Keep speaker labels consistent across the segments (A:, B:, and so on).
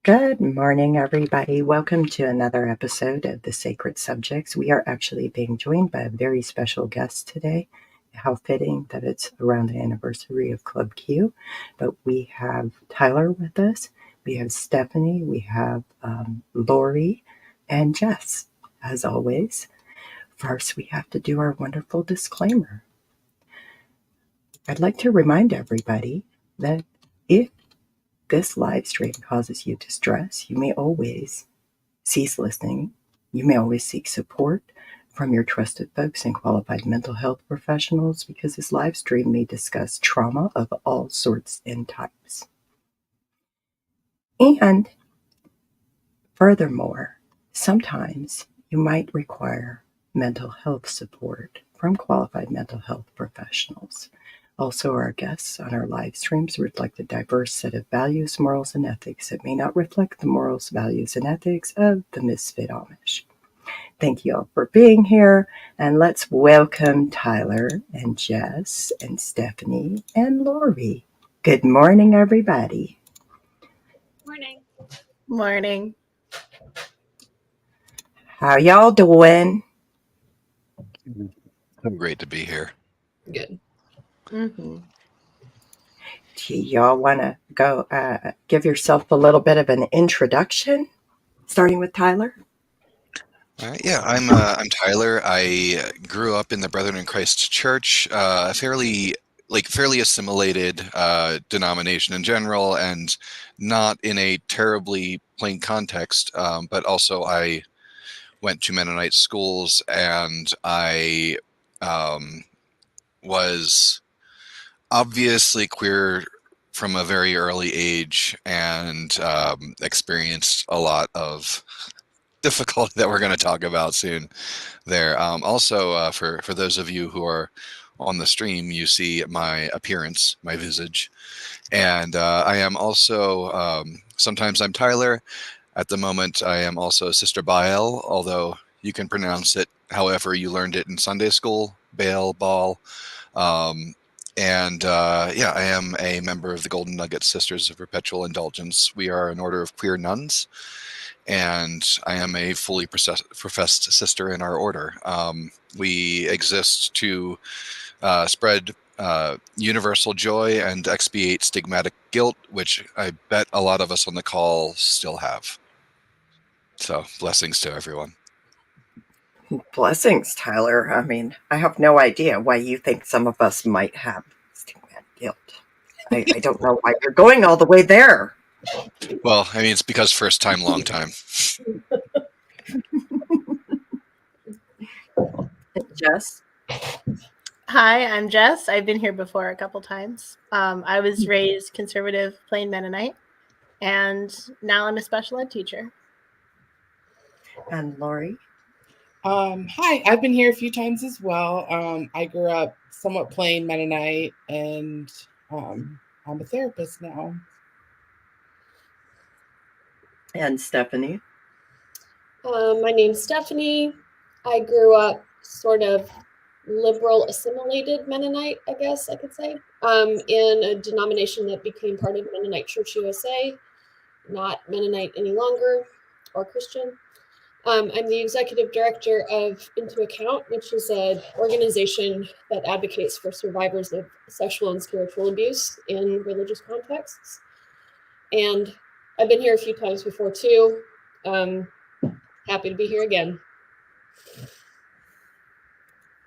A: Good morning, everybody. Welcome to another episode of The Sacred Subjects. We are actually being joined by a very special guest today. How fitting that it's around the anniversary of Club Q. But we have Tyler with us, we have Stephanie, we have Lori, and Jess, as always. First, we have to do our wonderful disclaimer. I'd like to remind everybody that if this live stream causes you distress, you may always cease listening. You may always seek support from your trusted folks and qualified mental health professionals because this live stream may discuss trauma of all sorts and types. And furthermore, sometimes you might require mental health support from qualified mental health professionals. Also, our guests on our live streams reflect a diverse set of values, morals, and ethics that may not reflect the morals, values, and ethics of the Misfit Amish. Thank you all for being here, and let's welcome Tyler and Jess and Stephanie and Lori. Good morning, everybody.
B: Morning.
C: Morning.
A: How y'all doing?
D: I'm great to be here.
B: Good.
C: Mm-hmm.
A: Do y'all want to go give yourself a little bit of an introduction, starting with Tyler?
D: Yeah, I'm Tyler. I grew up in the Brethren in Christ Church, fairly assimilated denomination in general, and not in a terribly plain context. But also, I went to Mennonite schools, and I was obviously queer from a very early age, and experienced a lot of difficulty that we're going to talk about soon there. Also, for those of you who are on the stream, you see my appearance, my visage. And I am also, sometimes I'm Tyler. At the moment, I am also Sister Byler, although you can pronounce it however you learned it in Sunday school, Ball. Yeah, I am a member of the Golden Nugget Sisters of Perpetual Indulgence. We are an order of queer nuns, and I am a fully professed sister in our order. We exist to spread universal joy and expiate stigmatic guilt, which I bet a lot of us on the call still have. So, blessings to everyone.
A: Blessings, Tyler. I mean, I have no idea why you think some of us might have stigmatic guilt. I don't know why you're going all the way there.
D: Well, I mean, it's because first time, long time.
A: Jess?
C: Hi, I'm Jess. I've been here before a couple times. I was raised conservative, plain Mennonite, and now I'm a special ed teacher.
A: And Lori?
E: Hi, I've been here a few times as well. I grew up somewhat plain Mennonite, and I'm a therapist now.
A: And Stephanie?
B: My name's Stephanie. I grew up sort of liberal assimilated Mennonite, I guess I could say, in a denomination that became part of Mennonite Church USA, not Mennonite any longer, or Christian. I'm the executive director of Into Account, which is an organization that advocates for survivors of sexual and spiritual abuse in religious contexts. And I've been here a few times before too. Happy to be here again.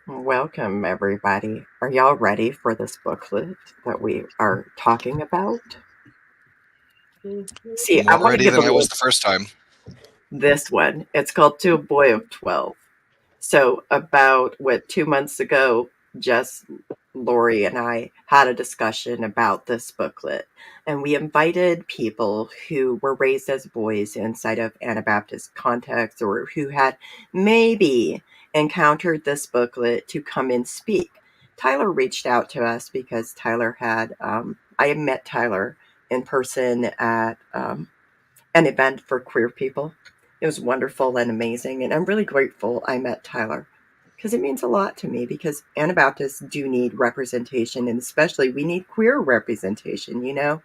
A: Welcome, everybody. Are y'all ready for this booklet that we are talking about?
B: Mm-hmm.
A: See,
D: More
A: I want to
D: ready
A: give
D: than
A: a
D: I was the first time.
A: This one. It's called To a Boy of 12. So about 2 months ago, Jess, Lori, and I had a discussion about this booklet, and we invited people who were raised as boys inside of Anabaptist contexts or who had maybe encountered this booklet to come and speak. Tyler reached out to us because Tyler had, I had met Tyler in person at an event for queer people. It was wonderful and amazing, and I'm really grateful I met Tyler because it means a lot to me because Anabaptists do need representation, and especially we need queer representation, you know?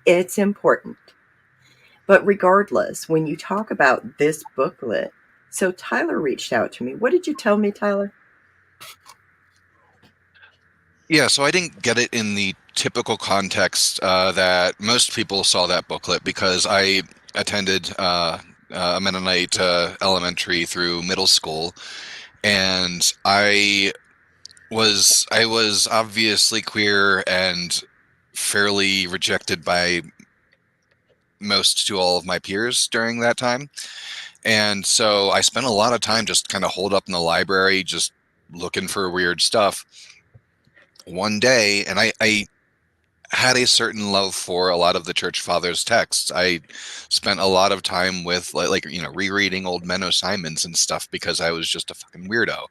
A: It's important. But regardless, when you talk about this booklet, so Tyler reached out to me. What did you tell me, Tyler?
D: Yeah, so I didn't get it in the typical context that most people saw that booklet, because I attended a Mennonite elementary through middle school, and I was obviously queer and fairly rejected by most to all of my peers during that time. And so I spent a lot of time just kind of holed up in the library, just looking for weird stuff. One day, and I had a certain love for a lot of the church fathers' texts. I spent a lot of time with rereading old Menno Simons and stuff, because I was just a fucking weirdo.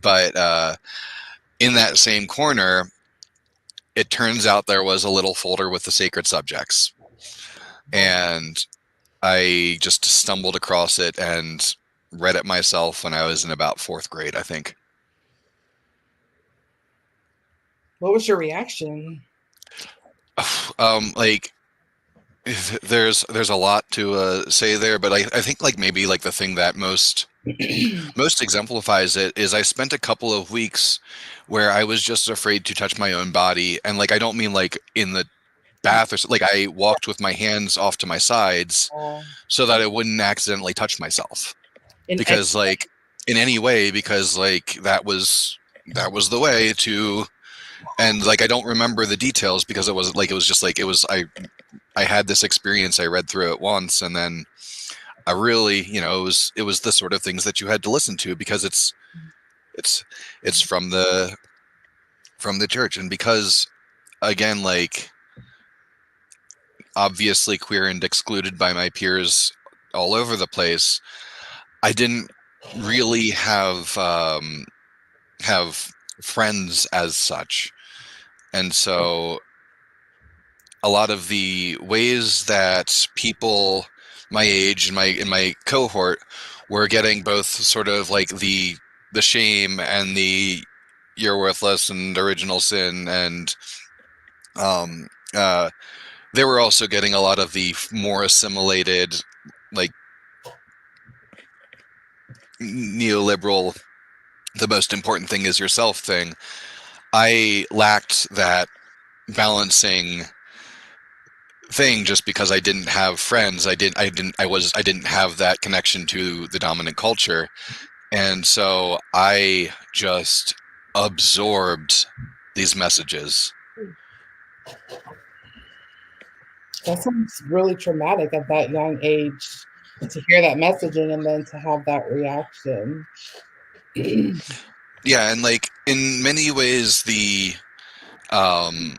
D: But in that same corner, it turns out there was a little folder with the sacred subjects, and I just stumbled across it and read it myself when I was in about 4th grade, I think.
E: What was your reaction?
D: Like, there's a lot to say there, but I think maybe the thing that most exemplifies it is I spent a couple of weeks where I was just afraid to touch my own body, and I don't mean in the bath, or I walked with my hands off to my sides so that I wouldn't accidentally touch myself, because in any way, because that was the way to. And I don't remember the details, because it was I had this experience. I read through it once, and then I really, it was the sort of things that you had to listen to, because it's from the church. And because, again, obviously queer and excluded by my peers all over the place, I didn't really have friends as such. And so a lot of the ways that people my age and in my cohort were getting both sort of the shame and the "you're worthless" and "original sin," and they were also getting a lot of the more assimilated, neoliberal, "the most important thing is yourself" thing. I lacked that balancing thing, just because I didn't have friends. I didn't have that connection to the dominant culture. And so I just absorbed these messages.
E: That sounds really traumatic at that young age, to hear that messaging and then to have that reaction.
D: Yeah, and in many ways, there's I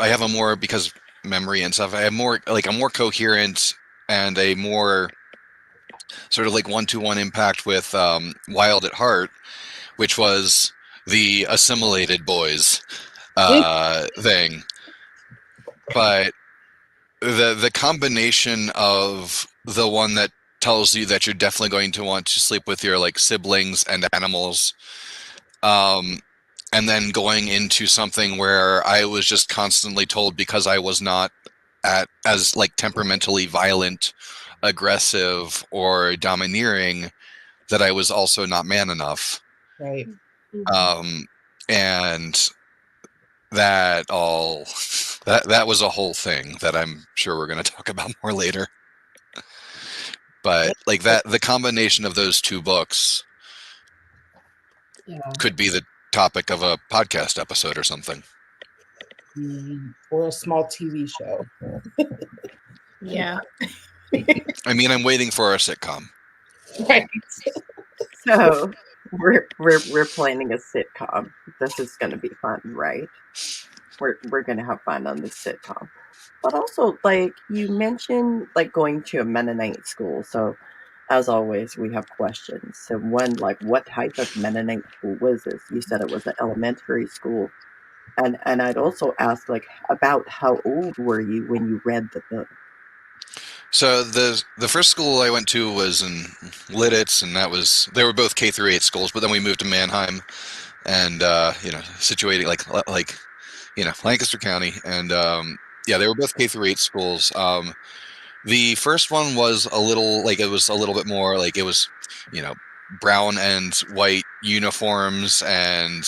D: have a more, because memory and stuff, I have more a more coherent and a more sort of one-to-one impact with Wild at Heart, which was the assimilated boys thing. But the combination of the one that tells you that you're definitely going to want to sleep with your siblings and animals, and then going into something where I was just constantly told, because I was not as temperamentally violent, aggressive, or domineering, that I was also not man enough.
E: Right.
D: And that was a whole thing that I'm sure we're going to talk about more later. But the combination of those two books could be the topic of a podcast episode or something.
E: Or a small TV show.
C: Yeah.
D: I mean, I'm waiting for our sitcom.
E: Right.
A: So we're planning a sitcom. This is going to be fun, right? We're going to have fun on this sitcom. But also, you mentioned going to a Mennonite school. So as always, we have questions. So one, what type of Mennonite school was this? You said it was an elementary school. And I'd also ask about how old were you when you read the book?
D: So the first school I went to was in Lidditz, and they were both K through 8 schools. But then we moved to Mannheim, and situated Lancaster County, and Yeah, they were both K through 8 schools. The first one was a little like it was a little bit more like it was, brown and white uniforms and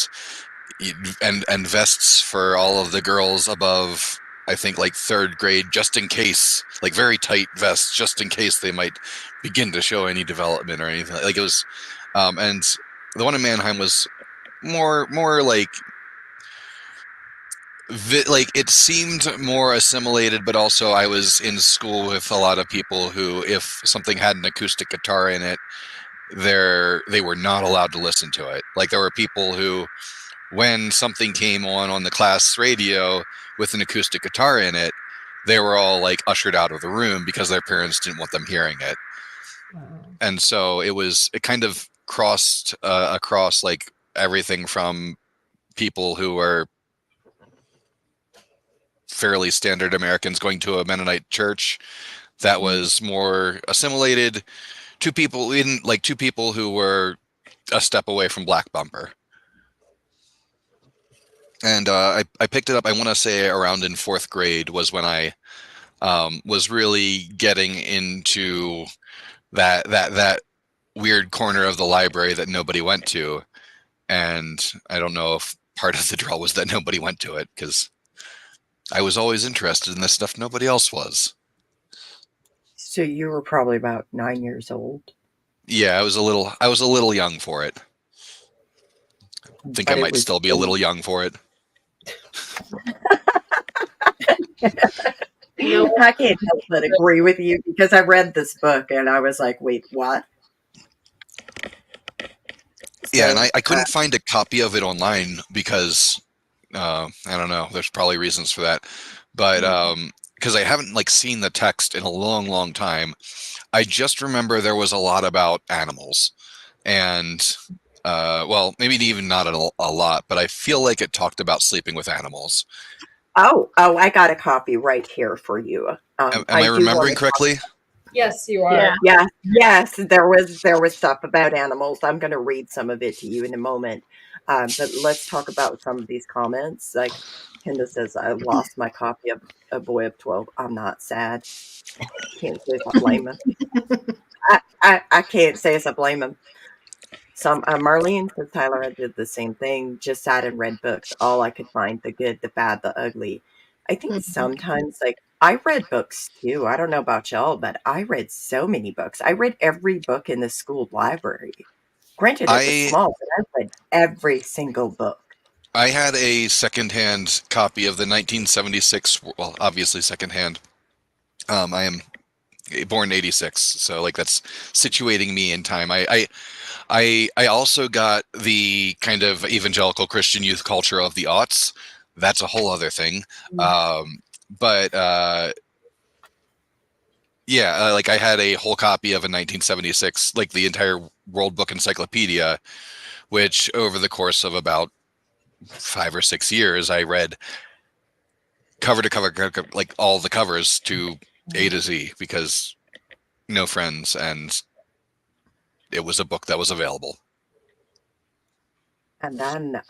D: vests for all of the girls above, I think, like third grade, just in case, like very tight vests, just in case they might begin to show any development or anything. Like it was, and the one in Mannheim was more like like it seemed more assimilated, but also I was in school with a lot of people who, if something had an acoustic guitar in it, they were not allowed to listen to it. Like there were people who, when something came on the class radio with an acoustic guitar in it, they were all like ushered out of the room because their parents didn't want them hearing it. And so it kind of crossed across like everything from people who were fairly standard Americans going to a Mennonite church that was more assimilated to people who were a step away from Black Bumper. And I picked it up, I want to say around in 4th grade was when I was really getting into that weird corner of the library that nobody went to. And I don't know if part of the draw was that nobody went to it, because I was always interested in this stuff nobody else was.
A: So you were probably about 9 years old.
D: Yeah, I was a little young for it. I think I might still be a little young for it.
A: I can't help but agree with you, because I read this book and I was like, wait, what?
D: Yeah, and I couldn't find a copy of it online because I don't know. There's probably reasons for that, but because I haven't like seen the text in a long, long time. I just remember there was a lot about animals, and well, maybe even not a lot, but I feel like it talked about sleeping with animals.
A: Oh, I got a copy right here for you.
D: Am I remembering correctly?
B: Yes, you are.
A: Yeah. Yes, there was stuff about animals. I'm going to read some of it to you in a moment. But let's talk about some of these comments. Like Kenda says, I lost my copy of A Boy of 12. I'm not sad. Can't say I blame him. I can't say I blame him. Some Marlene says, Tyler, I did the same thing. Just sat and read books. All I could find, the good, the bad, the ugly. I think sometimes, like, I read books too. I don't know about y'all, but I read so many books. I read every book in the school library. Granted, it was small, but I read every single book.
D: I had a secondhand copy of the 1976. Well, obviously secondhand. I am born in 86, so like that's situating me in time. I also got the kind of evangelical Christian youth culture of the aughts. That's a whole other thing. But yeah, like I had a whole copy of a 1976, like the entire World Book Encyclopedia, which over the course of about 5 or 6 years, I read cover to cover, like all the covers to A to Z, because no friends, and it was a book that was available.
A: And then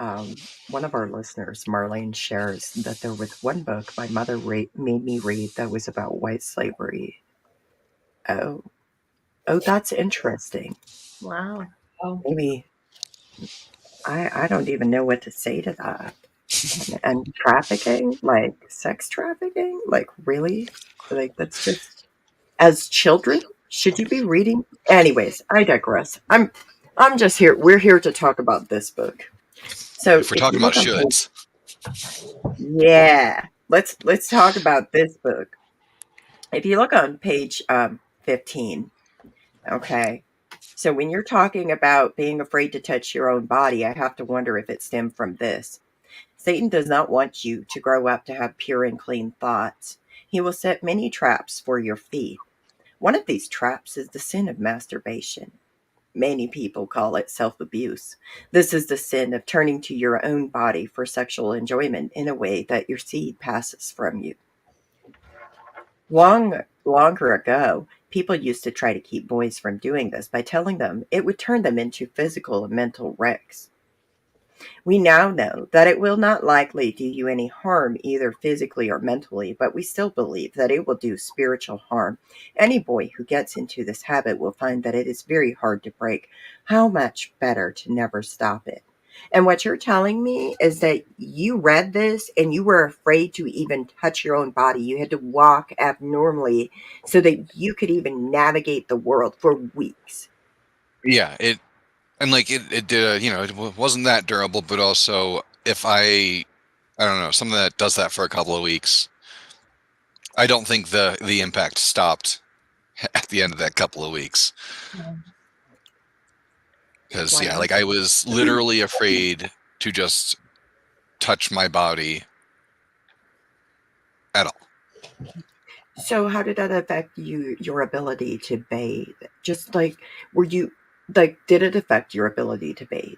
A: one of our listeners, Marlene, shares that there was one book my mother made me read that was about white slavery. Oh, that's interesting.
C: Wow.
A: Maybe I don't even know what to say to that. And trafficking, like sex trafficking, like really, like that's just, as children, should you be reading? Anyways, I digress. I'm just here. We're here to talk about this book. So
D: if we're talking about shoulds,
A: yeah, let's talk about this book. If you look on page 15, okay. So when you're talking about being afraid to touch your own body, I have to wonder if it stemmed from this. Satan does not want you to grow up to have pure and clean thoughts. He will set many traps for your feet. One of these traps is the sin of masturbation. Many people call it self-abuse. This is the sin of turning to your own body for sexual enjoyment in a way that your seed passes from you. Longer ago, people used to try to keep boys from doing this by telling them it would turn them into physical and mental wrecks. We now know that it will not likely do you any harm, either physically or mentally, but we still believe that it will do spiritual harm. Any boy who gets into this habit will find that it is very hard to break. How much better to never stop it? And what you're telling me is that you read this and you were afraid to even touch your own body. You had to walk abnormally so that you could even navigate the world for weeks.
D: Yeah, it did, it wasn't that durable, but also if I don't know, something that does that for a couple of weeks, I don't think the impact stopped at the end of that couple of weeks. Because
A: Wow.
D: like I was literally afraid to just touch my body at all.
A: So how did that affect your ability to bathe? Just like, were you like, did it affect your ability to bathe?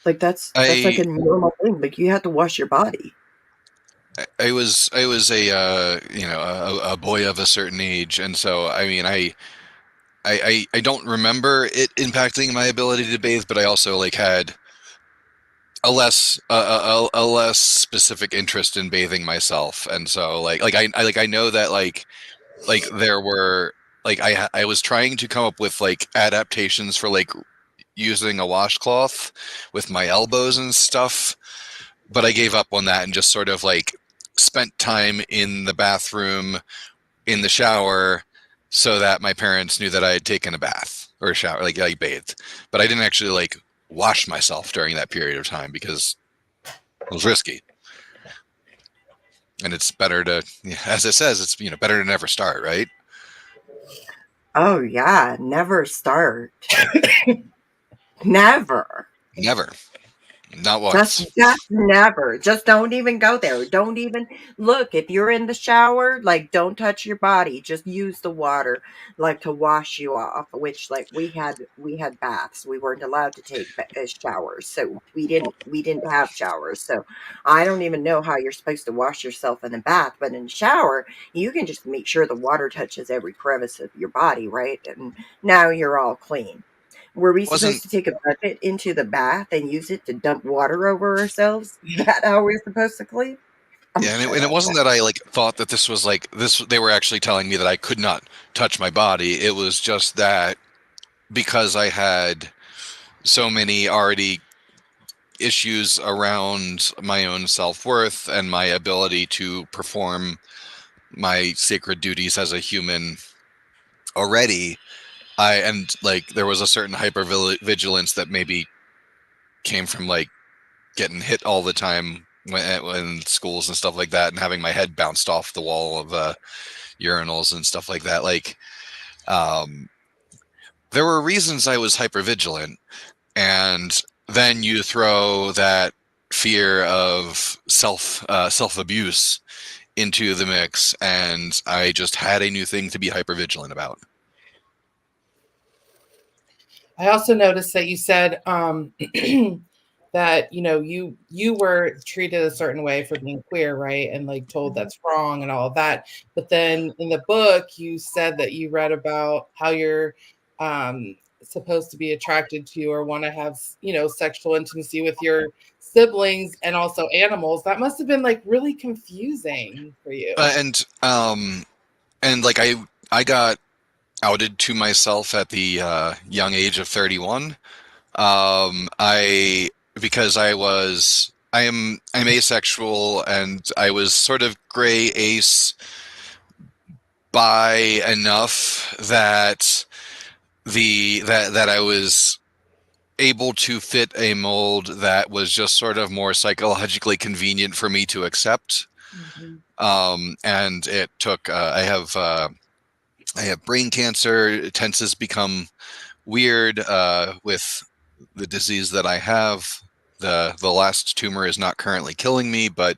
A: Like that's like
D: I
A: a normal thing. Like you had to wash your body.
D: I was a boy of a certain age, and so I mean I don't remember it impacting my ability to bathe, but I also like had a less specific interest in bathing myself, and so I know that like there were like I was trying to come up with like adaptations for like using a washcloth with my elbows and stuff, but I gave up on that and just sort of like spent time in the bathroom in the shower so that my parents knew that I had taken a bath or a shower, like I bathed, but I didn't actually like wash myself during that period of time because it was risky. And it's better to, as it says, it's better to never start, right?
A: Oh yeah, never start. Never.
D: Never, not
A: Just
D: once.
A: just never. Just don't even go there. Don't even look. If you're in the shower, like don't touch your body. Just use the water like to wash you off, which like we had baths. We weren't allowed to take showers. So we didn't have showers. So I don't even know how you're supposed to wash yourself in a bath, but in the shower, you can just make sure the water touches every crevice of your body, right? And now you're all clean. Were we
D: It wasn't
A: supposed to take a bucket into the bath and use it to dump water over ourselves? Is that how we're supposed to clean? I'm
D: Yeah, and
A: sure
D: it
A: that's
D: wasn't that I like thought that this was like this. They were actually telling me that I could not touch my body. It was just that because I had so many already issues around my own self-worth and my ability to perform my sacred duties as a human already. And like there was a certain hyper vigilance that maybe came from like getting hit all the time when schools and stuff like that, and having my head bounced off the wall of urinals and stuff like that. Like um, there were reasons I was hyper vigilant, and then you throw that fear of self abuse into the mix, and I just had a new thing to be hyper vigilant about.
E: I also noticed that you said that you were treated a certain way for being queer, right? And like told that's wrong and all of that. But then in the book, you said that you read about how you're supposed to be attracted to or want to have sexual intimacy with your siblings and also animals. That must have been like really confusing for you.
D: And like I got outed to myself at the young age of 31. I because I'm asexual, and I was sort of gray ace bi enough that that I was able to fit a mold that was just sort of more psychologically convenient for me to accept. And it took I have brain cancer. Tenses become weird with the disease that I have. The last tumor is not currently killing me, but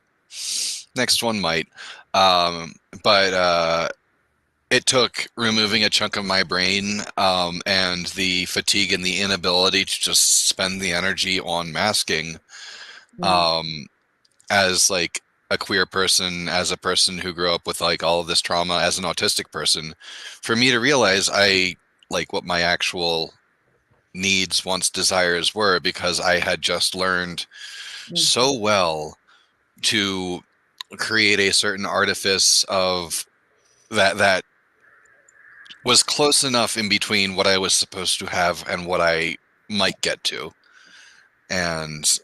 D: next one might. But it took removing a chunk of my brain and the fatigue and the inability to just spend the energy on masking as like a queer person, as a person who grew up with like all of this trauma, as an autistic person, for me to realize I like what my actual needs, wants, desires were, because I had just learned so well to create a certain artifice of that was close enough in between what I was supposed to have and what I might get to. And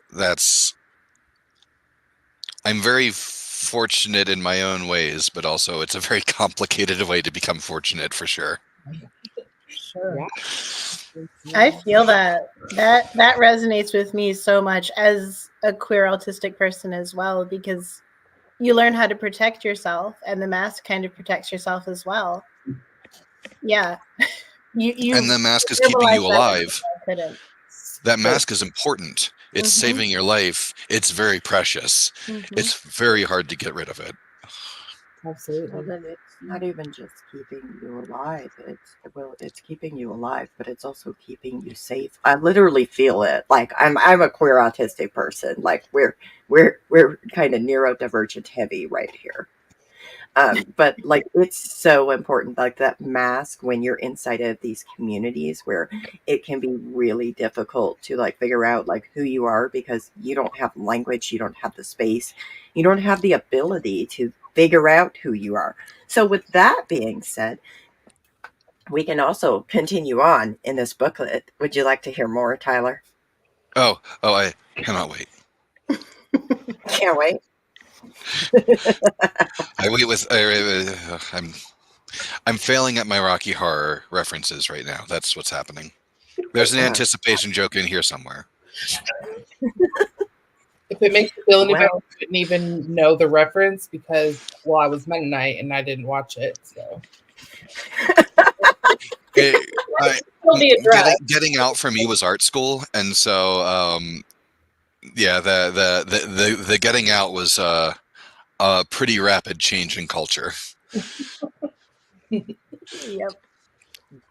D: I'm very fortunate in my own ways, but also it's a very complicated way to become fortunate, for sure.
C: Sure.
E: Yeah.
C: I feel that resonates with me so much as a queer autistic person as well, because you learn how to protect yourself, and the mask kind of protects yourself as well. Yeah. You
D: And the mask is keeping you alive.
C: couldn't.
D: That mask is important. It's saving your life. It's very precious. It's very hard to get rid of it.
E: Absolutely.
A: Well, then it's not even just keeping you alive. It's keeping you alive, but it's also keeping you safe. I literally feel it. Like I'm a queer autistic person. Like we're kind of neurodivergent heavy right here. But like it's so important, like that mask when you're inside of these communities where it can be really difficult to like figure out like who you are because you don't have language, you don't have the space, you don't have the ability to figure out who you are. So with that being said, we can also continue on in this booklet. Would you like to hear more, Tyler?
D: Oh, I cannot wait.
A: Can't wait.
D: I'm failing at my Rocky Horror references right now. That's what's happening. There's an anticipation joke in here somewhere.
E: If it makes you feel any better, I didn't even know the reference because, well, I was Mennonite and I didn't watch it. So
D: Getting out for me was art school, and so yeah, the getting out was a pretty rapid change in culture.
C: Yep.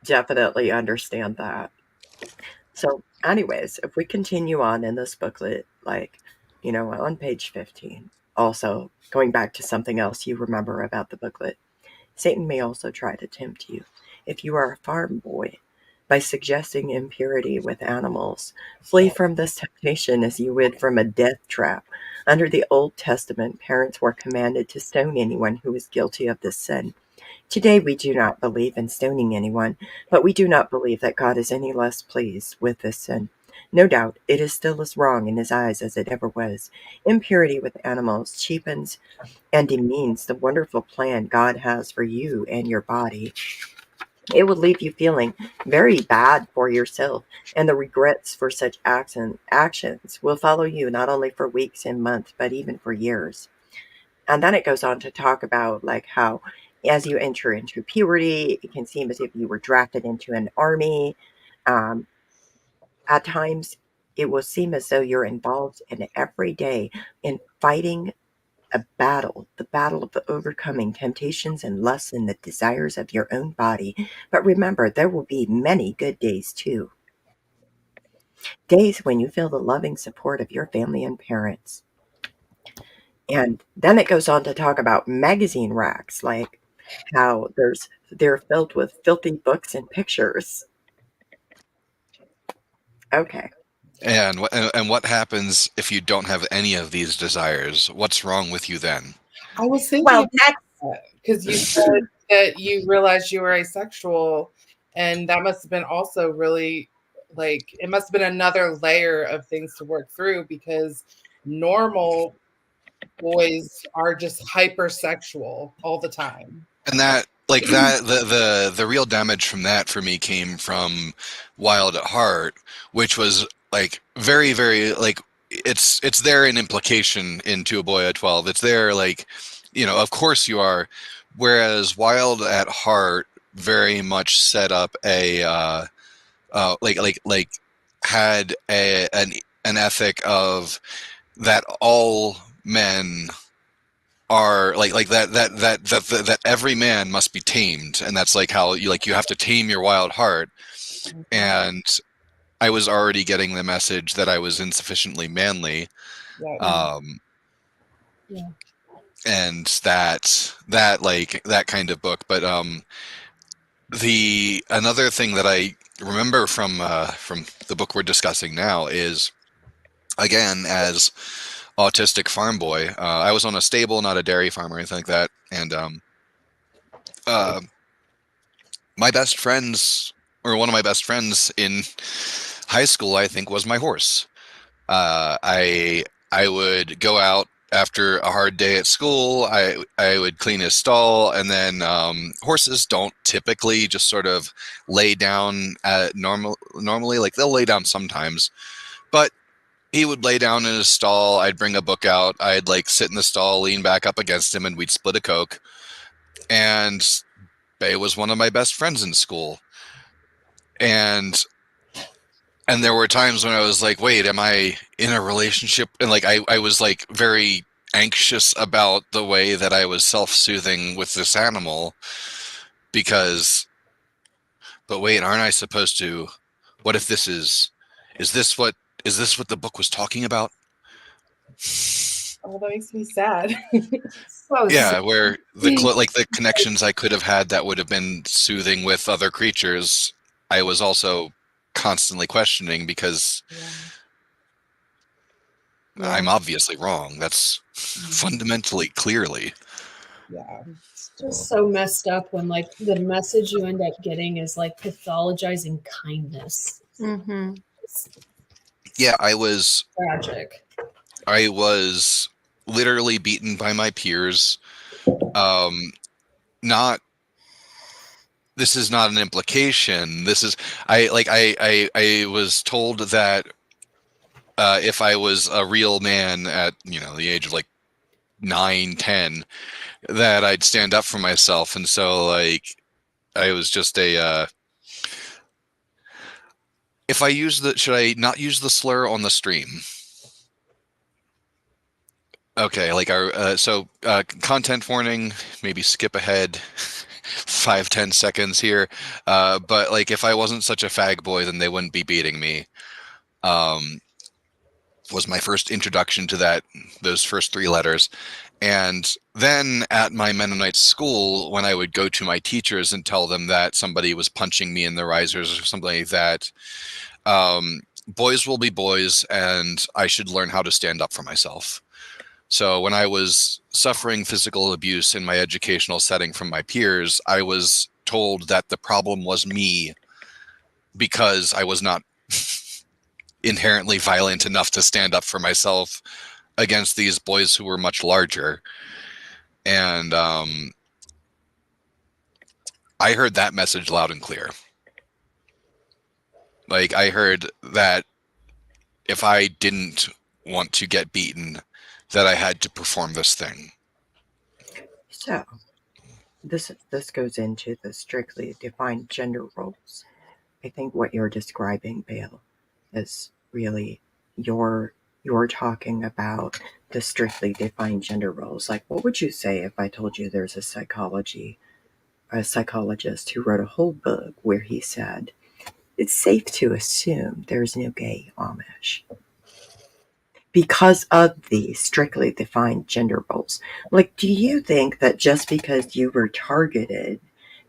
A: Definitely understand that. So, anyways, if we continue on in this booklet, like, on page 15, also going back to something else you remember about the booklet, Satan may also try to tempt you, if you are a farm boy, by suggesting impurity with animals. Flee from this temptation as you would from a death trap. Under the Old Testament, parents were commanded to stone anyone who was guilty of this sin. Today we do not believe in stoning anyone, but we do not believe that God is any less pleased with this sin. No doubt, it is still as wrong in his eyes as it ever was. Impurity with animals cheapens and demeans the wonderful plan God has for you and your body. It will leave you feeling very bad for yourself, and the regrets for such actions will follow you not only for weeks and months, but even for years. And then it goes on to talk about like how as you enter into puberty, it can seem as if you were drafted into an army. Um, at times, it will seem as though you're involved in every day in fighting a battle, the battle of overcoming temptations and lusts and the desires of your own body. But remember, there will be many good days too. Days when you feel the loving support of your family and parents. And then it goes on to talk about magazine racks, like how they're filled with filthy books and pictures. Okay.
D: And what happens if you don't have any of these desires? What's wrong with you then?
E: I was thinking
A: Well,
E: because you said that you realized you were asexual, and that must have been also really like it must have been another layer of things to work through because normal boys are just hypersexual all the time.
D: And that the real damage from that for me came from Wild at Heart, which was like very, very like it's there in implication in To a Boy at 12. It's there like, of course you are. Whereas Wild at Heart very much set up a like had an ethic of that all men are like that every man must be tamed, and that's like how you have to tame your wild heart. And I was already getting the message that I was insufficiently manly. And that kind of book. But the another thing that I remember from the book we're discussing now is, again, as autistic farm boy, I was on a stable, not a dairy farm or anything like that, and uh, my best friends, or one of my best friends in high school, I think, was my horse. I would go out after a hard day at school. I would clean his stall, and then horses don't typically just sort of lay down normally. Like, they'll lay down sometimes, but he would lay down in his stall. I'd bring a book out. I'd like sit in the stall, lean back up against him, and we'd split a Coke. And Bay was one of my best friends in school. And there were times when I was like, wait, am I in a relationship? And like, I was like very anxious about the way that I was self-soothing with this animal, because, but wait, aren't I supposed to, what if this is this what the book was talking about?
E: Oh, that makes me sad.
B: So
D: Yeah, where the connections I could have had that would have been soothing with other creatures, I was also constantly questioning, because I'm obviously wrong. That's fundamentally, clearly.
E: Yeah.
B: It's just so messed up when like the message you end up getting is like pathologizing kindness.
C: Mm-hmm.
D: Yeah, I was
B: Tragic.
D: literally beaten by my peers. Not This is not an implication. This is I was told that if I was a real man at the age of like 9, 10, that I'd stand up for myself, and so like I was just a. If I should I not use the slur on the stream? Okay, like content warning. Maybe skip ahead 5-10 seconds here. But like, if I wasn't such a fag boy, then they wouldn't be beating me. Was my first introduction to those first 3 letters. And then at my Mennonite school, when I would go to my teachers and tell them that somebody was punching me in the risers or something like that, boys will be boys, and I should learn how to stand up for myself. So when I was suffering physical abuse in my educational setting from my peers, I was told that the problem was me, because I was not inherently violent enough to stand up for myself against these boys who were much larger. And I heard that message loud and clear. Like, I heard that if I didn't want to get beaten, that I had to perform this thing.
A: So, this goes into the strictly defined gender roles. I think what you're describing, Bale, is really you're talking about the strictly defined gender roles. Like, what would you say if I told you there's a psychologist who wrote a whole book where he said it's safe to assume there's no gay Amish because of the strictly defined gender roles? Like, do you think that just because you were targeted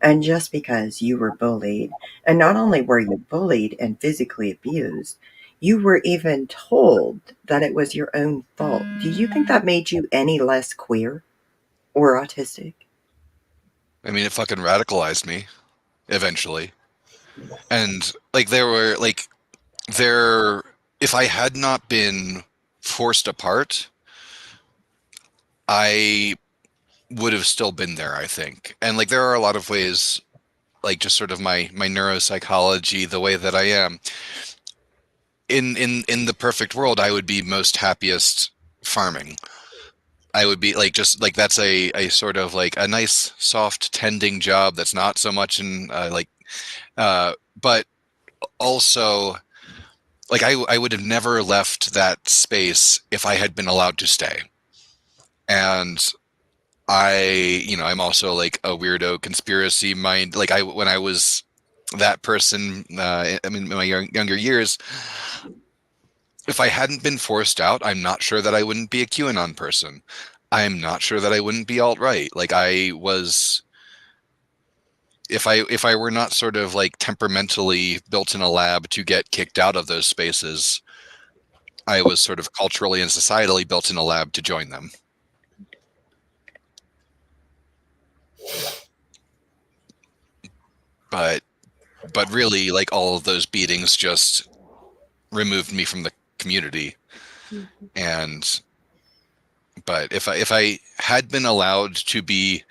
A: and just because you were bullied, and not only were you bullied and physically abused, you were even told that it was your own fault, do you think that made you any less queer or autistic?
D: I mean, it fucking radicalized me eventually. And like, if I had not been forced apart, I would have still been there, I think. And like, there are a lot of ways, like, just sort of my neuropsychology, the way that I am. In the perfect world, I would be most happiest farming. I would be like, just like, that's a sort of like a nice soft tending job that's not so much in but also, like, I would have never left that space if I had been allowed to stay. And I'm also like a weirdo conspiracy mind. Like, when I was that person, in my younger years, if I hadn't been forced out, I'm not sure that I wouldn't be a QAnon person. I'm not sure that I wouldn't be alt-right. Like, I was if I were not sort of like temperamentally built in a lab to get kicked out of those spaces, I was sort of culturally and societally built in a lab to join them. But really, like, all of those beatings just removed me from the community.
C: Mhm.
D: And but if I had been allowed to be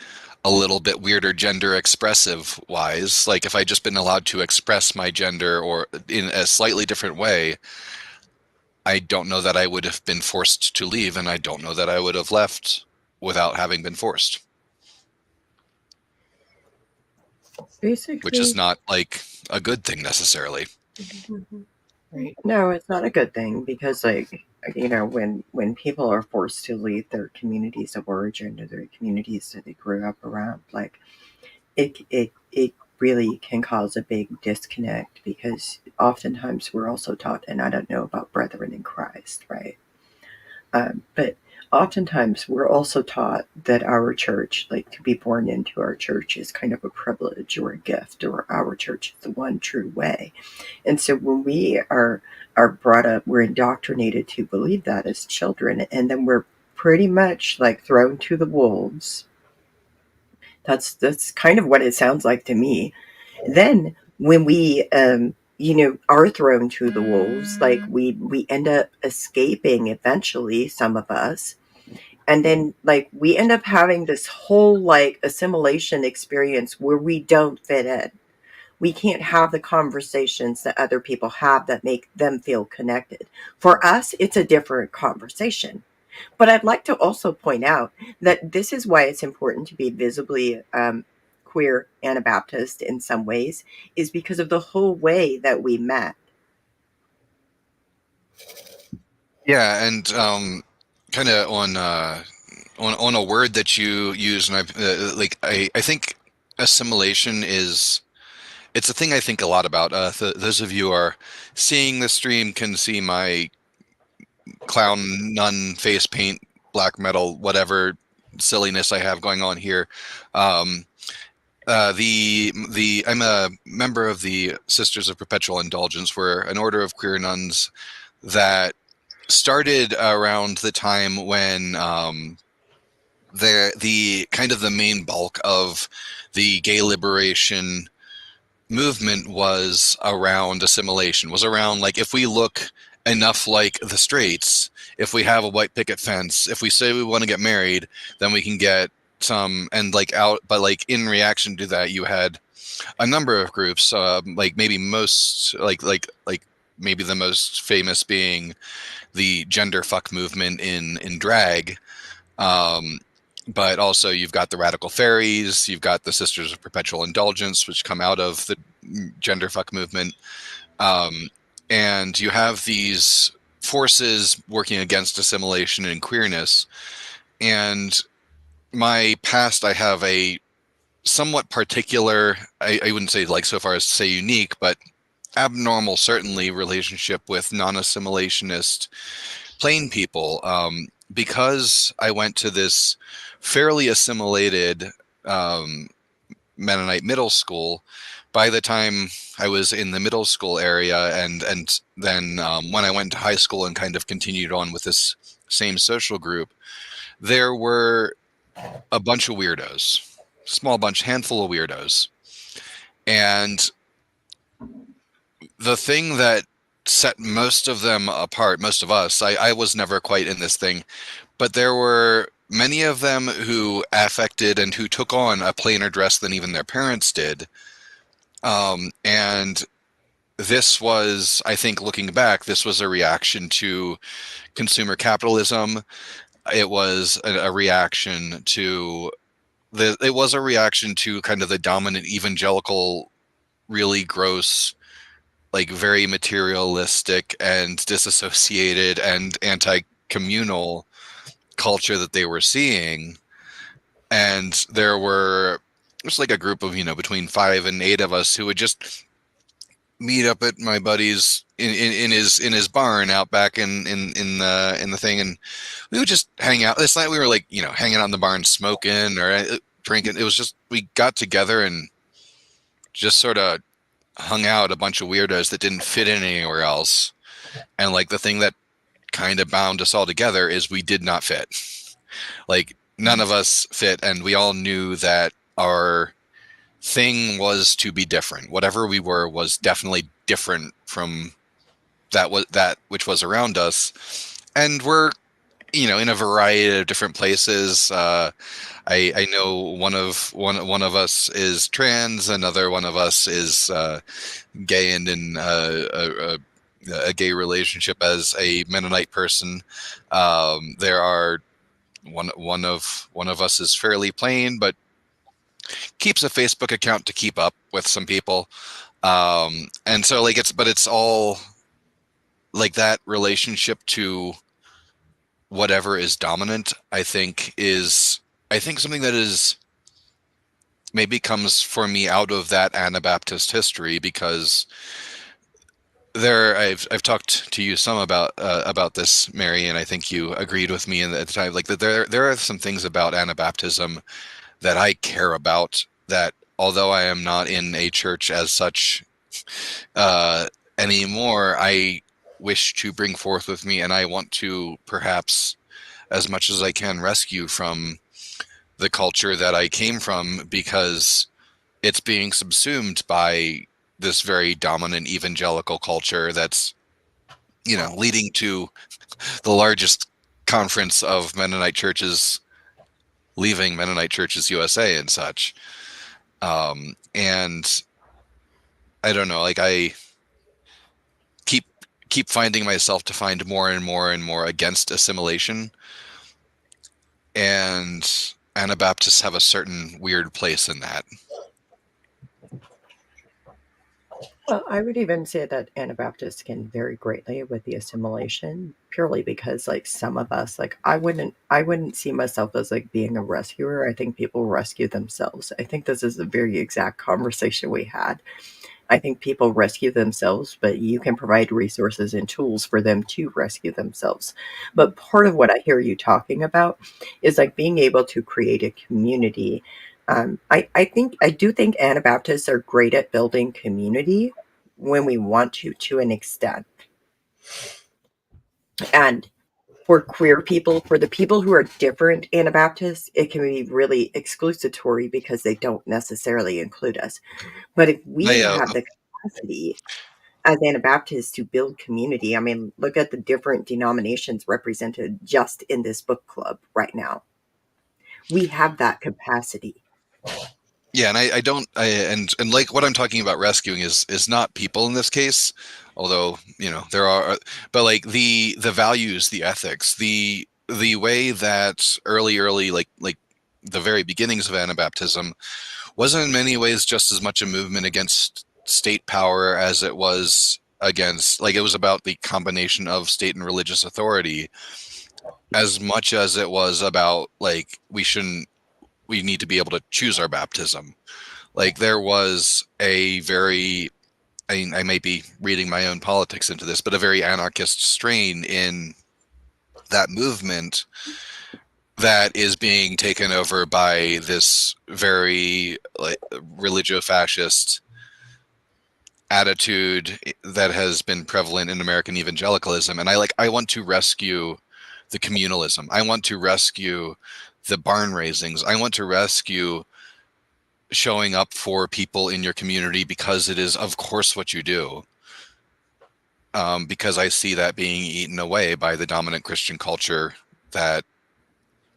D: a little bit weirder gender expressive wise, like if I just been allowed to express my gender or in a slightly different way, I don't know that I would have been forced to leave, and I don't know that I would have left without having been forced.
A: Basically,
D: which is not like a good thing necessarily.
A: Mhm.
E: Right.
A: No, it's not a good thing because, like, when people are forced to leave their communities of origin or their communities that they grew up around, like, it really can cause a big disconnect because oftentimes we're also taught, and I don't know about brethren in Christ, right? But oftentimes we're also taught that our church, like to be born into our church, is kind of a privilege or a gift, or our church is the one true way. And so when we are brought up, we're indoctrinated to believe that as children, and then we're pretty much like thrown to the wolves. That's kind of what it sounds like to me. Then when we are thrown to the wolves, like we end up escaping eventually, some of us, and then like we end up having this whole like assimilation experience where we don't fit in. We can't have the conversations that other people have that make them feel connected. For us, it's a different conversation. But I'd like to also point out that this is why it's important to be visibly queer Anabaptist in some ways, is because of the whole way that we met.
D: Yeah, and kind of on a word that you use, and I think assimilation is, it's a thing I think a lot about. Those of you who are seeing the stream can see my clown nun face paint, black metal, whatever silliness I have going on here. Um, the I'm a member of the Sisters of Perpetual Indulgence. We're an order of queer nuns that started around the time when the kind of the main bulk of the gay liberation movement was around assimilation, was around like, if we look enough like the straights, if we have a white picket fence, if we say we want to get married, then we can get some, and like out. But like in reaction to that, you had a number of groups, like maybe most like maybe the most famous being the gender fuck movement in drag. Um, but also you've got the Radical Fairies, you've got the Sisters of Perpetual Indulgence, which come out of the gender fuck movement. And you have these forces working against assimilation and queerness. And my past, I have a somewhat particular, I wouldn't say like so far as to say unique, but abnormal, certainly, relationship with non-assimilationist plain people, because I went to this fairly assimilated Mennonite middle school. By the time I was in the middle school area, and then when I went to high school and kind of continued on with this same social group, there were a bunch of weirdos, small bunch, handful of weirdos. And the thing that set most of them apart, most of us, I was never quite in this thing, but there were many of them who affected and who took on a plainer dress than even their parents did. And this was, I think, looking back, this was a reaction to consumer capitalism. It was a reaction to it was a reaction to kind of the dominant evangelical, really gross, like very materialistic and disassociated and anti-communal culture that they were seeing. And there were just like a group of, between 5 and 8 of us who would just meet up at my buddy's in his barn out back in the thing, and we would just hang out. This night we were like, hanging out in the barn, smoking or drinking. It was just, we got together and just sort of hung out a bunch of weirdos that didn't fit in anywhere else. And like the thing that kind of bound us all together is we did not fit. Like none of us fit, and we all knew that our thing was to be different. Whatever we were was definitely different from that which was around us. And we're, you know, in a variety of different places. I know one of us is trans, another one of us is gay and in a gay relationship as a Mennonite person. There are one of us is fairly plain, but keeps a Facebook account to keep up with some people. And so like it's all like that relationship to whatever is dominant, I think something that is maybe comes for me out of that Anabaptist history, because I've talked to you some about this, Mary, and I think you agreed with me at the time. Like that there are some things about Anabaptism that I care about, that although I am not in a church as such anymore, I wish to bring forth with me, and I want to perhaps, as much as I can, rescue from the culture that I came from, because it's being subsumed by this very dominant evangelical culture that's, you know, leading to the largest conference of Mennonite churches leaving Mennonite Churches USA and such. And I don't know, like I keep finding myself to find more and more and more against assimilation, and Anabaptists have a certain weird place in that.
A: Well, I would even say that Anabaptists can vary greatly with the assimilation, purely because like some of us, like I wouldn't see myself as like being a rescuer. I think people rescue themselves. I think this is a very exact conversation we had. I think people rescue themselves, but you can provide resources and tools for them to rescue themselves. But part of what I hear you talking about is like being able to create a community. I do think Anabaptists are great at building community when we want to an extent. And for queer people, for the people who are different Anabaptists, it can be really exclusatory because they don't necessarily include us. But if we
D: I,
A: have the capacity as Anabaptists to build community, I mean, look at the different denominations represented just in this book club right now. We have that capacity.
D: Yeah, and I don't, and like what I'm talking about rescuing is not people in this case, although, you know, there are, but like the values, the ethics, the way that early like the very beginnings of Anabaptism was in many ways just as much a movement against state power as it was against, like, it was about the combination of state and religious authority as much as it was about like we need to be able to choose our baptism. Like there was a very, I may be reading my own politics into this, but a very anarchist strain in that movement that is being taken over by this very like religio-fascist attitude that has been prevalent in American evangelicalism. And I want to rescue the communalism. I want to rescue the barn raisings. I want to rescue showing up for people in your community because it is, of course, what you do. Because I see that being eaten away by the dominant Christian culture that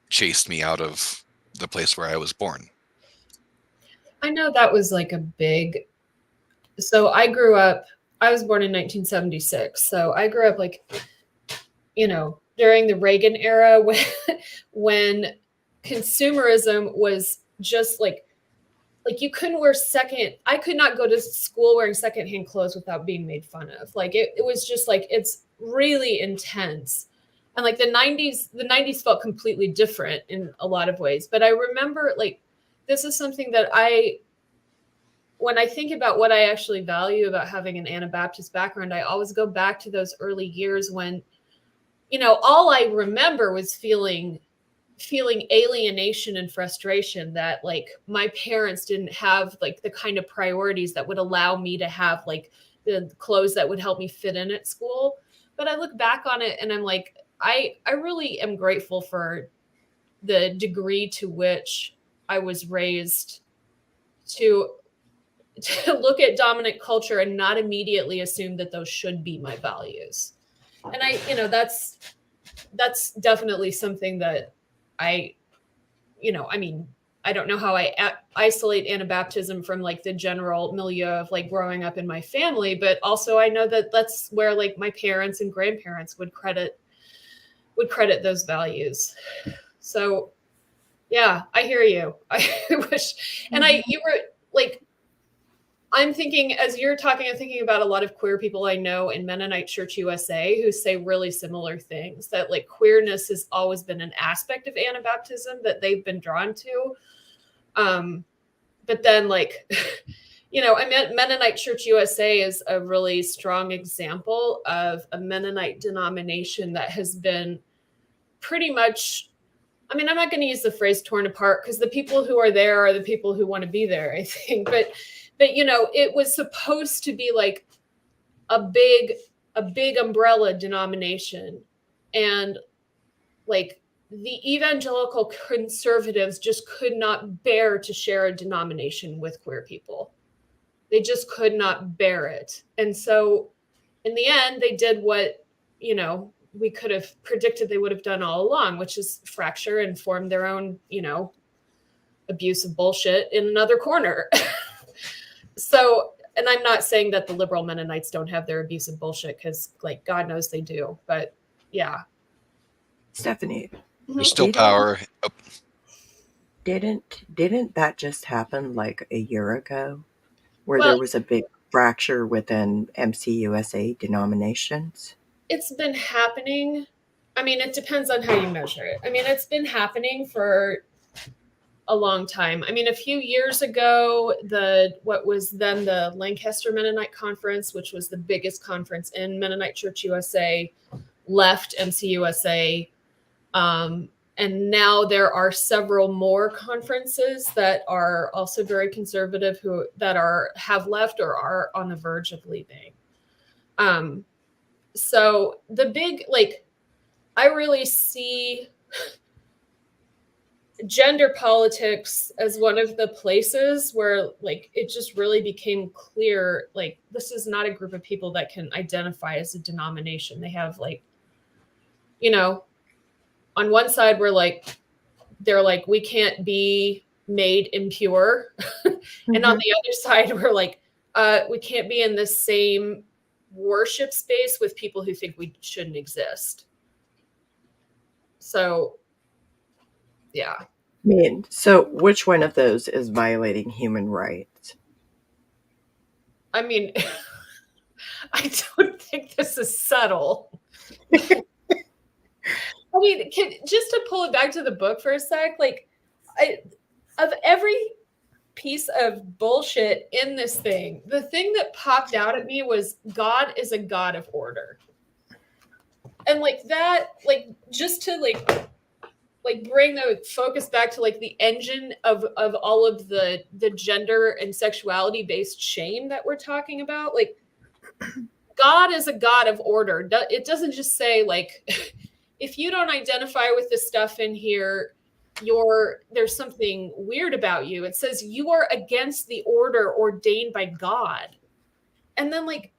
D: chased me out of the place where I was born.
B: I know that was like a big. So I was born in 1976. So I grew up like, you know, during the Reagan era when consumerism was just like you couldn't wear I could not go to school wearing secondhand clothes without being made fun of. Like it was just like, it's really intense. And like the 90s felt completely different in a lot of ways. But I remember like, this is something that when I think about what I actually value about having an Anabaptist background, I always go back to those early years when, you know, all I remember was feeling feeling alienation and frustration that like my parents didn't have like the kind of priorities that would allow me to have like the clothes that would help me fit in at school. But I look back on it and I'm like, I really am grateful for the degree to which I was raised to look at dominant culture and not immediately assume that those should be my values. And I, you know, that's definitely something that I, you know, I mean, I don't know how I isolate Anabaptism from like the general milieu of like growing up in my family, but also I know that that's where like my parents and grandparents would credit those values. So yeah, I hear you. I wish, and you were like, I'm thinking as you're talking, I'm thinking about a lot of queer people I know in Mennonite Church USA who say really similar things, that like queerness has always been an aspect of Anabaptism that they've been drawn to. But then like, you know, I mean, Mennonite Church USA is a really strong example of a Mennonite denomination that has been pretty much, I mean, I'm not going to use the phrase torn apart because the people who are there are the people who want to be there, I think. But you know, it was supposed to be like a big umbrella denomination. And like the evangelical conservatives just could not bear to share a denomination with queer people. They just could not bear it. And so in the end, they did what, you know, we could have predicted they would have done all along, which is fracture and form their own, you know, abusive bullshit in another corner. So, and I'm not saying that the liberal Mennonites don't have their abusive bullshit, because like God knows they do, but yeah.
A: Stephanie,
D: There's still power.
A: Didn't that just happen like a year ago, where there was a big fracture within MCUSA denominations?
B: It's been happening. I mean, it depends on how you measure it. I mean, it's been happening for a long time. I mean, a few years ago, what was then the Lancaster Mennonite Conference, which was the biggest conference in Mennonite Church USA, left MCUSA. And now there are several more conferences that are also very conservative have left or are on the verge of leaving. So the big, like, I really see gender politics as one of the places where like it just really became clear, like this is not a group of people that can identify as a denomination. They have like, you know, on one side they're like we can't be made impure. And on the other side we're like we can't be in the same worship space with people who think we shouldn't exist. So yeah.
A: I mean, so which one of those is violating human rights?
B: I mean, I don't think this is subtle. I mean, just to pull it back to the book for a sec, like, of every piece of bullshit in this thing, the thing that popped out at me was God is a God of order. And like that, like just to like bring the focus back to like the engine of all of the gender and sexuality based shame that we're talking about. Like God is a God of order. It doesn't just say like, if you don't identify with the stuff in here, there's something weird about you. It says you are against the order ordained by God. And then like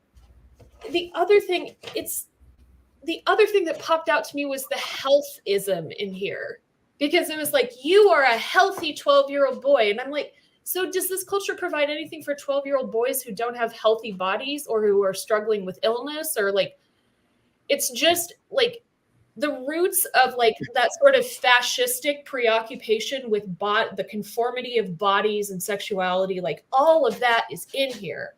B: the other thing that popped out to me was the health-ism in here, because it was like, you are a healthy 12-year-old boy. And I'm like, so does this culture provide anything for 12-year-old boys who don't have healthy bodies or who are struggling with illness? Or like, it's just like the roots of like that sort of fascistic preoccupation with the conformity of bodies and sexuality, like all of that is in here.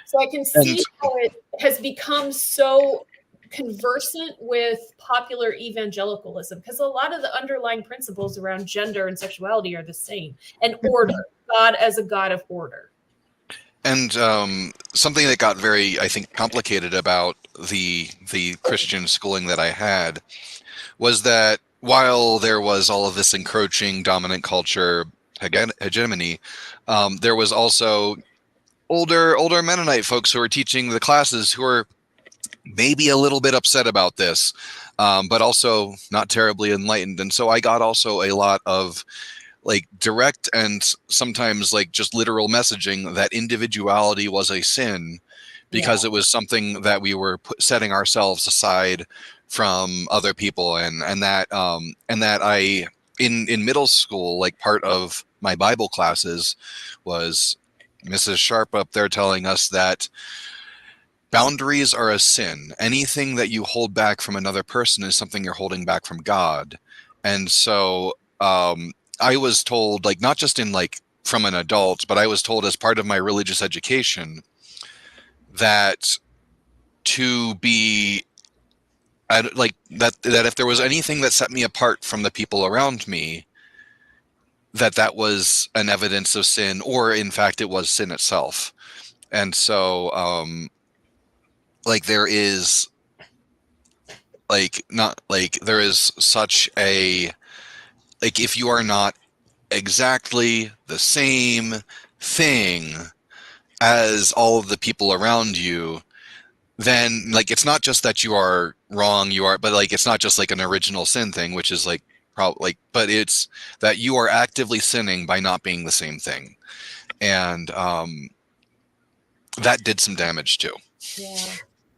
B: So I can see how it has become so conversant with popular evangelicalism, because a lot of the underlying principles around gender and sexuality are the same. And order, God as a God of order.
D: And something that got very, I think, complicated about the Christian schooling that I had was that while there was all of this encroaching dominant culture hegemony, there was also older Mennonite folks who were teaching the classes who were maybe a little bit upset about this, but also not terribly enlightened. And so I got also a lot of like direct and sometimes like just literal messaging that individuality was a sin because it was something that we were setting ourselves aside from other people, and that I in middle school, like part of my Bible classes was Mrs. Sharp up there telling us that boundaries are a sin. Anything that you hold back from another person is something you're holding back from God. And so I was told, like, not just in like from an adult, but I was told as part of my religious education that to be like that if there was anything that set me apart from the people around me, that was an evidence of sin, or in fact it was sin itself. And so like there is like not like there is such a like if you are not exactly the same thing as all of the people around you, then like it's not just that you are wrong, but like it's not just like an original sin thing, which is like but it's that you are actively sinning by not being the same thing. And that did some damage too.
E: Yeah.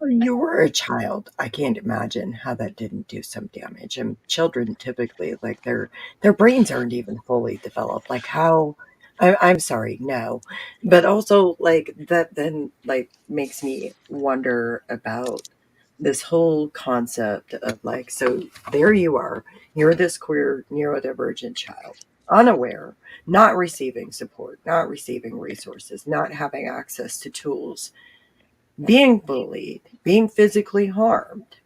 A: You were a child. I can't imagine how that didn't do some damage. And children typically, like their brains aren't even fully developed. Like how, I'm sorry, no, but also like that then like makes me wonder about this whole concept of like, so there you are, you're this queer neurodivergent child, unaware, not receiving support, not receiving resources, not having access to tools, being bullied, being physically harmed.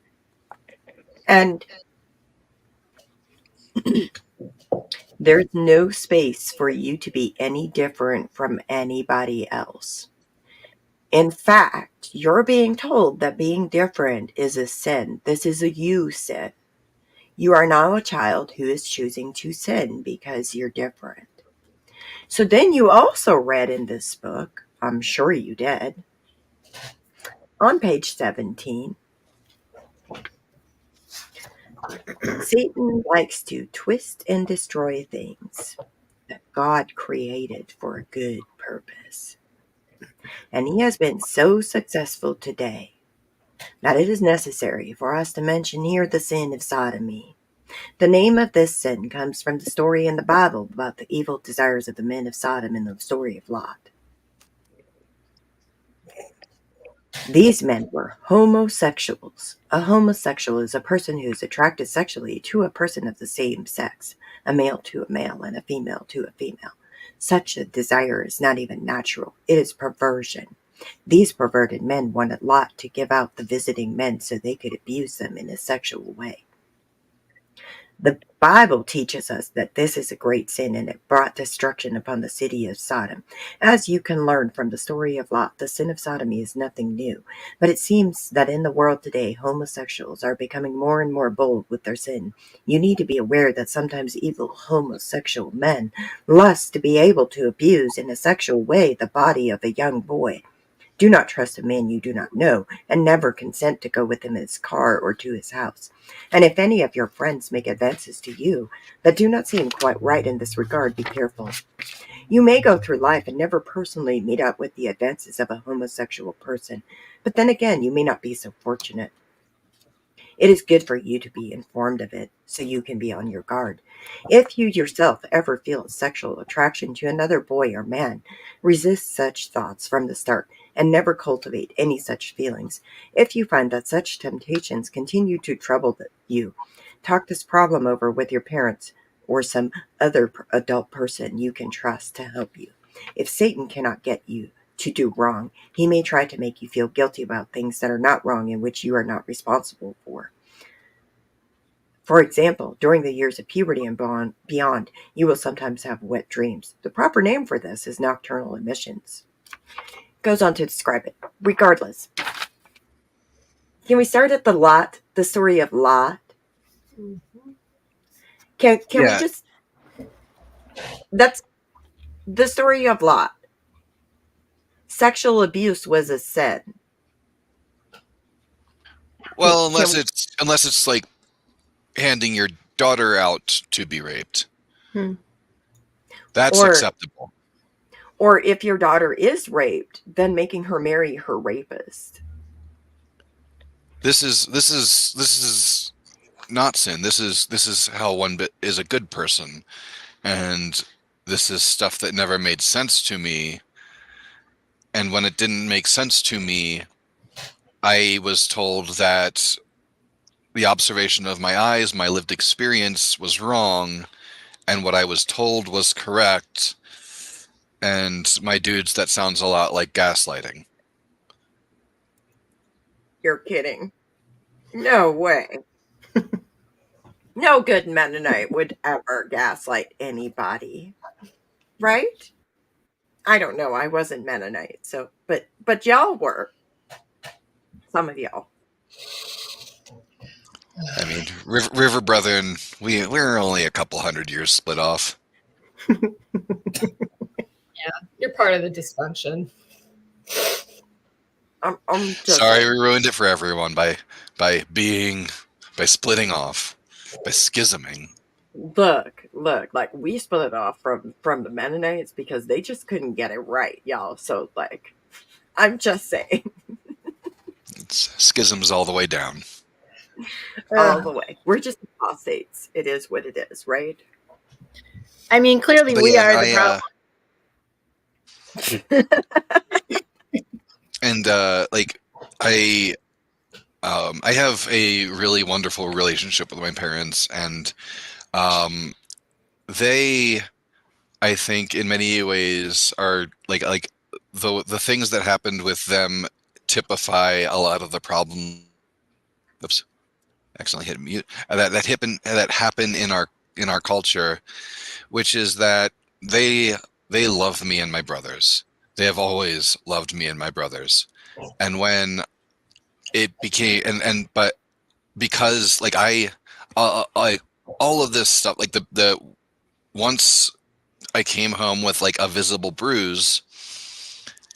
A: And there's no space for you to be any different from anybody else. In fact, you're being told that being different is a sin. This is a you sin. You are now a child who is choosing to sin because you're different. So then you also read in this book, I'm sure you did, on page 17, Satan likes to twist and destroy things that God created for a good purpose. And he has been so successful today that it is necessary for us to mention here the sin of sodomy. The name of this sin comes from the story in the Bible about the evil desires of the men of Sodom in the story of Lot. These men were homosexuals. A homosexual is a person who is attracted sexually to a person of the same sex, a male to a male and a female to a female. Such a desire is not even natural. It is perversion. These perverted men wanted Lot to give out the visiting men so they could abuse them in a sexual way. The Bible teaches us that this is a great sin and it brought destruction upon the city of Sodom. As you can learn from the story of Lot, the sin of sodomy is nothing new. But it seems that in the world today, homosexuals are becoming more and more bold with their sin. You need to be aware that sometimes evil homosexual men lust to be able to abuse in a sexual way the body of a young boy. Do not trust a man you do not know, and never consent to go with him in his car or to his house. And if any of your friends make advances to you that do not seem quite right in this regard, be careful. You may go through life and never personally meet up with the advances of a homosexual person, but then again, you may not be so fortunate. It is good for you to be informed of it so you can be on your guard. If you yourself ever feel a sexual attraction to another boy or man, resist such thoughts from the start and never cultivate any such feelings. If you find that such temptations continue to trouble you, talk this problem over with your parents or some other adult person you can trust to help you. If Satan cannot get you to do wrong, he may try to make you feel guilty about things that are not wrong and which you are not responsible for. For example, during the years of puberty and beyond, you will sometimes have wet dreams. The proper name for this is nocturnal emissions. Goes on to describe it. Regardless, can we start at the story of Lot?
B: Mm-hmm.
A: Can we
D: Yeah.
A: just? That's the story of Lot. Sexual abuse was a sin.
D: Well,
A: Can
D: unless it's like handing your daughter out to be raped. That's acceptable.
A: Or if your daughter is raped, then making her marry her rapist.
D: This is not sin. This is how one is a good person, and this is stuff that never made sense to me. And when it didn't make sense to me, I was told that the observation of my eyes, my lived experience, was wrong, and what I was told was correct. And my dudes, that sounds a lot like gaslighting.
A: You're kidding. No way. No good Mennonite would ever gaslight anybody. Right? I don't know. I wasn't Mennonite, so but y'all were. Some of y'all.
D: I mean, River Brethren, we're only a couple hundred years split off.
B: Yeah, you're part of the dysfunction.
A: I'm just
D: sorry we ruined it for everyone by splitting off, by schisming.
A: Look, like we split it off from the Mennonites because they just couldn't get it right, y'all. So like, I'm just saying,
D: It's schisms all the way down.
A: all the way. We're just apostates. It is what it is, right?
C: I mean, clearly
D: But
C: we
D: yeah,
C: are the problem.
D: And like I have a really wonderful relationship with my parents, and they, I think, in many ways are like the things that happened with them typify a lot of the problems. Oops, accidentally hit mute. That happen in our culture, which is that they love me and my brothers. They have always loved me and my brothers, and when it became but because like I all of this stuff, like the once I came home with like a visible bruise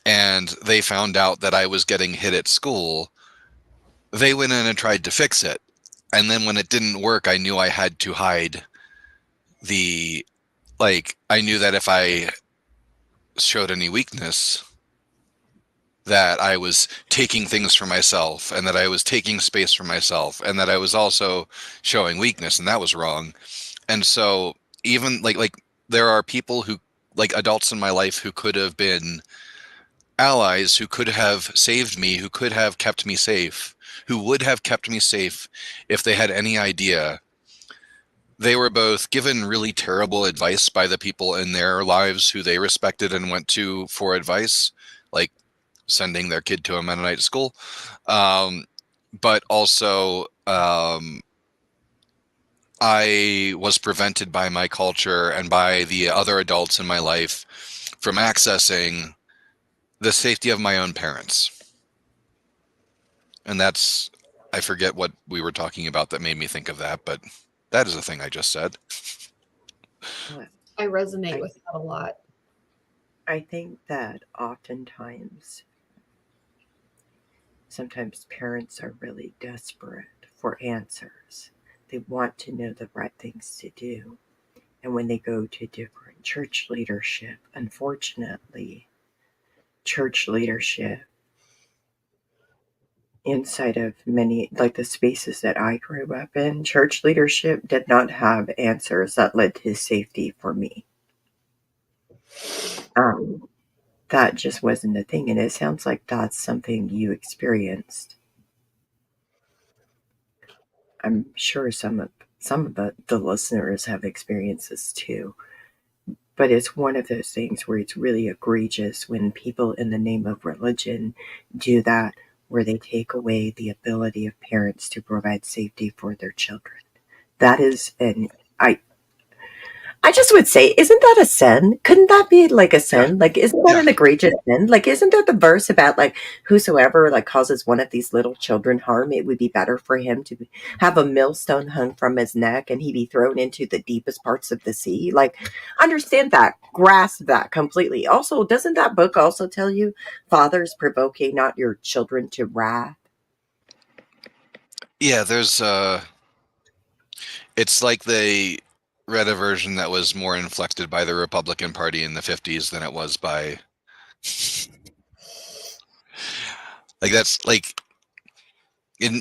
D: and they found out that I was getting hit at school, they went in and tried to fix it. And then when it didn't work, I knew I had to hide I knew that if I showed any weakness, that I was taking things for myself, and that I was taking space for myself, and that I was also showing weakness, and that was wrong. And so even like there are people who, like adults in my life, who could have been allies, who could have saved me, who could have kept me safe, who would have kept me safe if they had any idea. They were both given really terrible advice by the people in their lives who they respected and went to for advice, like sending their kid to a Mennonite school. But also, I was prevented by my culture and by the other adults in my life from accessing the safety of my own parents. And that's, I forget what we were talking about that made me think of that, but that is a thing I just said.
B: I resonate with that a lot.
A: I think that sometimes parents are really desperate for answers. They want to know the right things to do. And when they go to different church leadership, unfortunately, church leadership inside of many, like the spaces that I grew up in, church leadership did not have answers that led to safety for me. That just wasn't a thing, and it sounds like that's something you experienced. I'm sure some of the listeners have experienced this too. But it's one of those things where it's really egregious when people in the name of religion do that, where they take away the ability of parents to provide safety for their children. That is, and I just would say, isn't that a sin? Couldn't that be like a sin? Like, isn't that an egregious sin? Like, isn't there the verse about like whosoever like causes one of these little children harm, it would be better for him to have a millstone hung from his neck and he be thrown into the deepest parts of the sea? Like, understand that, grasp that completely. Also, doesn't that book also tell you, fathers, provoke ye not your children to wrath?
D: Yeah, there's it's like they read a version that was more inflected by the Republican Party in the 50s than it was by like that's like in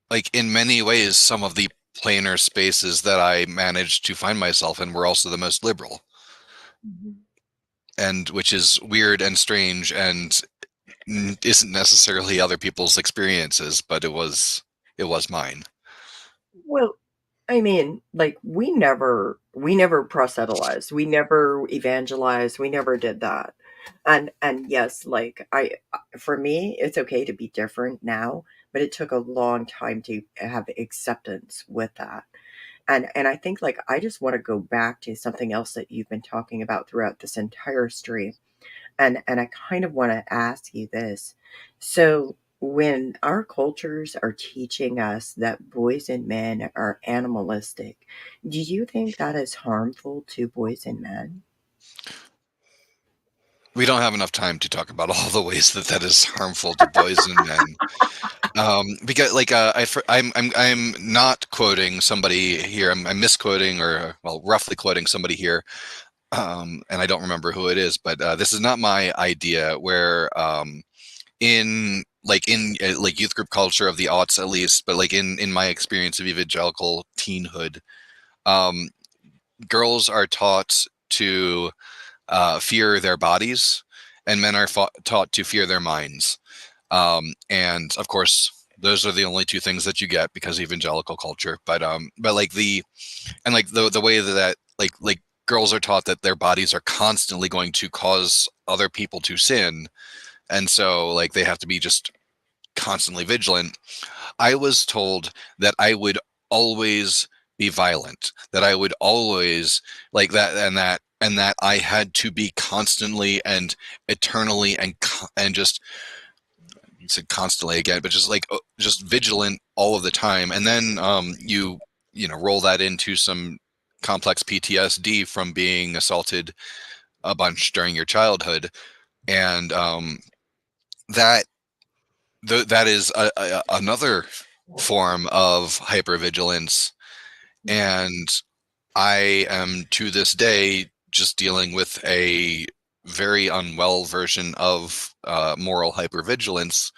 D: like in many ways some of the plainer spaces that I managed to find myself in were also the most liberal. And which is weird and strange and isn't necessarily other people's experiences, but it was mine.
A: Well, I mean, like we never proselytized, we never evangelized, we never did that. And yes, like for me, it's okay to be different now, but it took a long time to have acceptance with that. And I think like I just want to go back to something else that you've been talking about throughout this entire stream. And I kind of want to ask you this. So when our cultures are teaching us that boys and men are animalistic, do you think that is harmful to boys and men?
D: We don't have enough time to talk about all the ways that that is harmful to boys and men. Because like I'm not quoting somebody here. I'm misquoting or well, roughly quoting somebody here. And I don't remember who it is, but this is not my idea. Where in like youth group culture of the aughts at least, but like in my experience of evangelical teenhood, um, girls are taught to fear their bodies, and men are taught to fear their minds. And of course, those are the only two things that you get because evangelical culture. But like the way that like girls are taught that their bodies are constantly going to cause other people to sin, and so like they have to be just constantly vigilant. I was told that I would always be violent, that I would always like that, and that I had to be constantly and eternally and just you said constantly again, but just like just vigilant all of the time. And then you know roll that into some complex PTSD from being assaulted a bunch during your childhood, and that that is another form of hypervigilance. And I am to this day just dealing with a very unwell version of moral hypervigilance,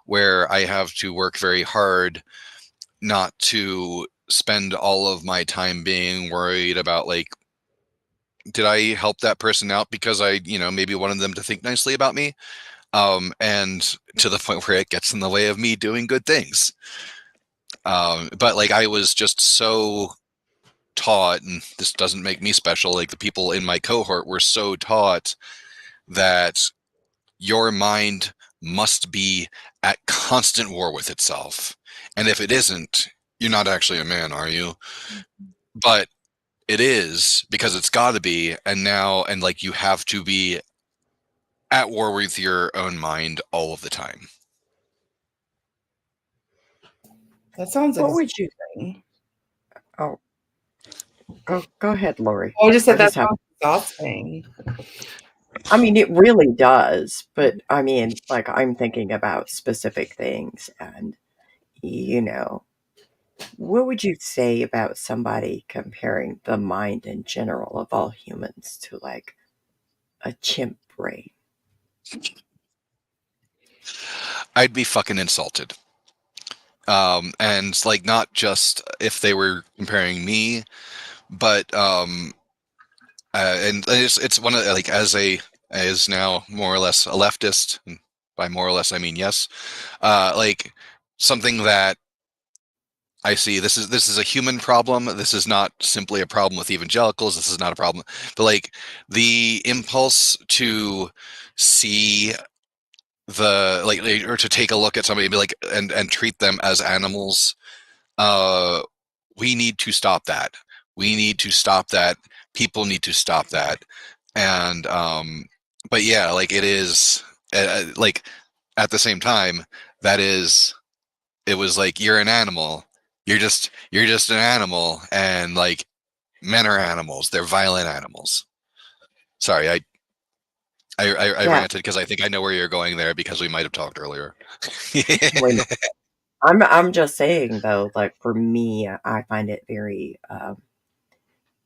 D: where I have to work very hard not to spend all of my time being worried about like, did I help that person out because I, you know, maybe wanted them to think nicely about me? And to the point where it gets in the way of me doing good things. But like I was just so taught, and this doesn't make me special, like the people in my cohort were so taught that your mind must be at constant war with itself. And if it isn't, you're not actually a man, are you? But it is because it's got to be. And now, and like you have to be at war with your own mind all of the time.
E: That sounds
A: What would you
E: exhausting.
A: Oh, go ahead, Lori.
E: I just said
A: I
E: that
A: just have
E: sounds exhausting.
A: I mean, it really does, but I mean, like, I'm thinking about specific things, and, you know, what would you say about somebody comparing the mind in general of all humans to, like, a chimp brain?
D: I'd be fucking insulted. And like not just if they were comparing me, but and it's one of like as now more or less a leftist, and by more or less I mean yes, like something that I see, this is a human problem. This is not simply a problem with evangelicals. This is not a problem, but like the impulse to see the like or to take a look at somebody and be like and treat them as animals, uh we need to stop that. We need to stop that. People need to stop that. And but yeah, like it is like at the same time, that is, it was like, you're an animal. You're just an animal, and like men are animals. They're violent animals. Sorry, I
A: Yeah.
D: ranted because I think I know where you're going there, because we might have talked earlier.
A: Wait, no. I'm just saying though, like for me, I find it very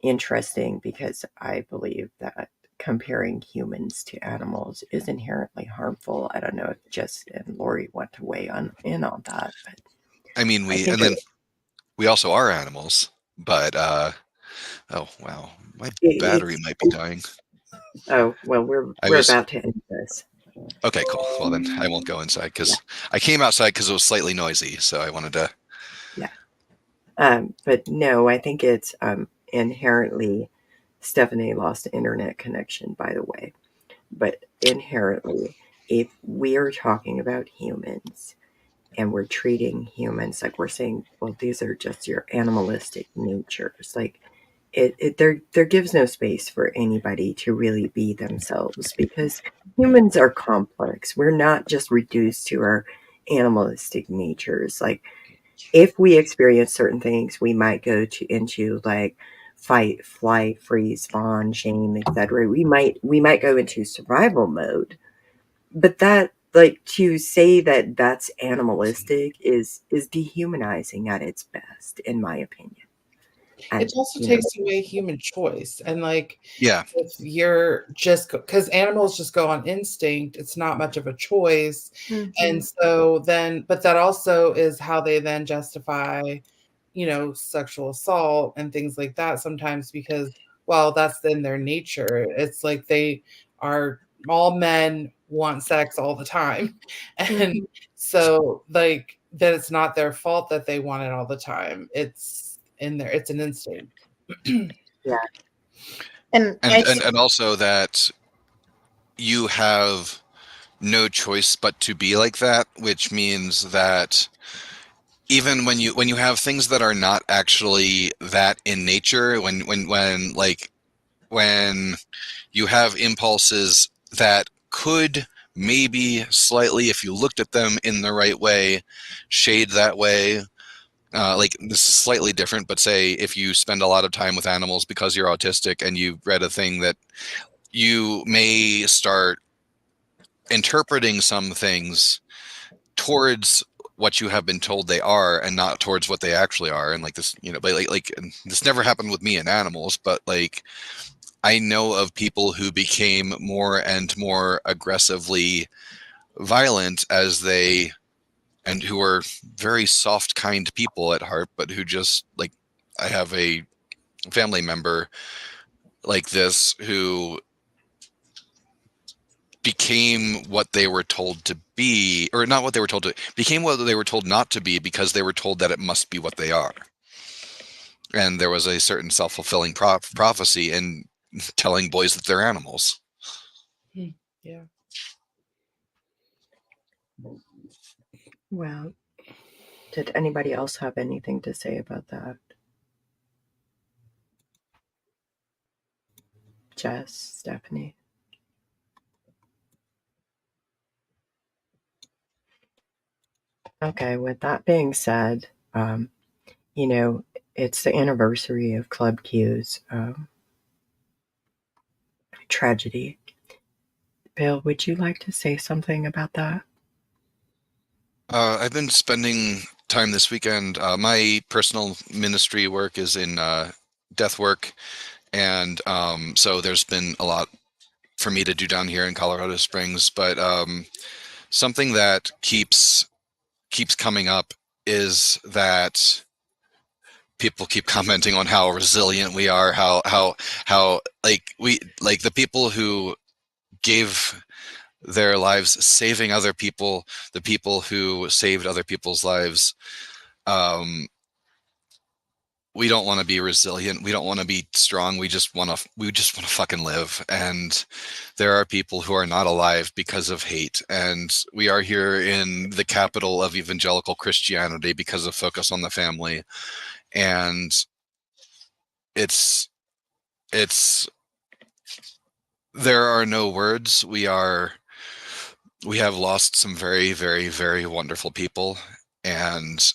A: interesting because I believe that comparing humans to animals is inherently harmful. I don't know if Jess and Lori want to weigh in on that, but
D: I mean,
A: I
D: we,
A: think
D: and then we also are animals, but oh wow, my battery
A: it's.
D: might be dying.
A: Oh well,
D: I
A: we're
D: was
A: about to end this.
D: Okay, cool. Well then, I won't go inside,
A: Yeah,
D: because I came outside because it was slightly noisy, so I wanted to.
A: yeah. But no, I think it's inherently. Stephanie lost internet connection, by the way. But inherently, if we are talking about humans and we're treating humans like we're saying, well, these are just your animalistic natures, like there gives no space for anybody to really be themselves because humans are complex. We're not just reduced to our animalistic natures. Like if we experience certain things, we might go into like fight, flight, freeze, fawn, shame, etc. We might go into survival mode, but that like to say that that's animalistic is dehumanizing at its best, in my opinion.
E: It
A: And
E: also takes away human choice. And like,
D: Yeah,
E: if you're just, because animals just go on instinct, it's not much of a choice. And so then, but that also is how they then justify, sexual assault and things like that sometimes, because, well, that's in their nature. It's like they are, all men want sex all the time. And so, like, that it's not their fault that they want it all the time. It's in there, it's an instinct.
A: yeah,
C: And I think
D: and also that you have no choice but to be like that, which means that even when you have things that are not actually that in nature, when you have impulses that could maybe slightly, if you looked at them in the right way, shade that way. Like, this is slightly different, but say if you spend a lot of time with animals because you're autistic and you read a thing that you may start interpreting some things towards what you have been told they are and not towards what they actually are. And like this, but and this never happened with me and animals, but like I know of people who became more and more aggressively violent and who are very soft, kind people at heart, but who just like, I have a family member like this who became what they were told to be, or not what they were told to, became what they were told not to be, because they were told that it must be what they are. And there was a certain self-fulfilling prophecy in telling boys that they're animals.
E: Yeah.
A: well, did anybody else have anything to say about that? Jess, Stephanie? Okay, with that being said, you know, it's the anniversary of Club Q's tragedy. Bill, would you like to say something about that?
D: I've been spending time this weekend. My personal ministry work is in death work, and so there's been a lot for me to do down here in Colorado Springs. But something that keeps coming up is that people keep commenting on how resilient we are, how like the people who gave their lives saving other people, the people who saved other people's lives. We don't want to be resilient. We don't want to be strong. We just want to fucking live. And there are people who are not alive because of hate. And we are here in the capital of evangelical Christianity because of focus on the family. And it's there are no words. We have lost some very, very, very wonderful people, and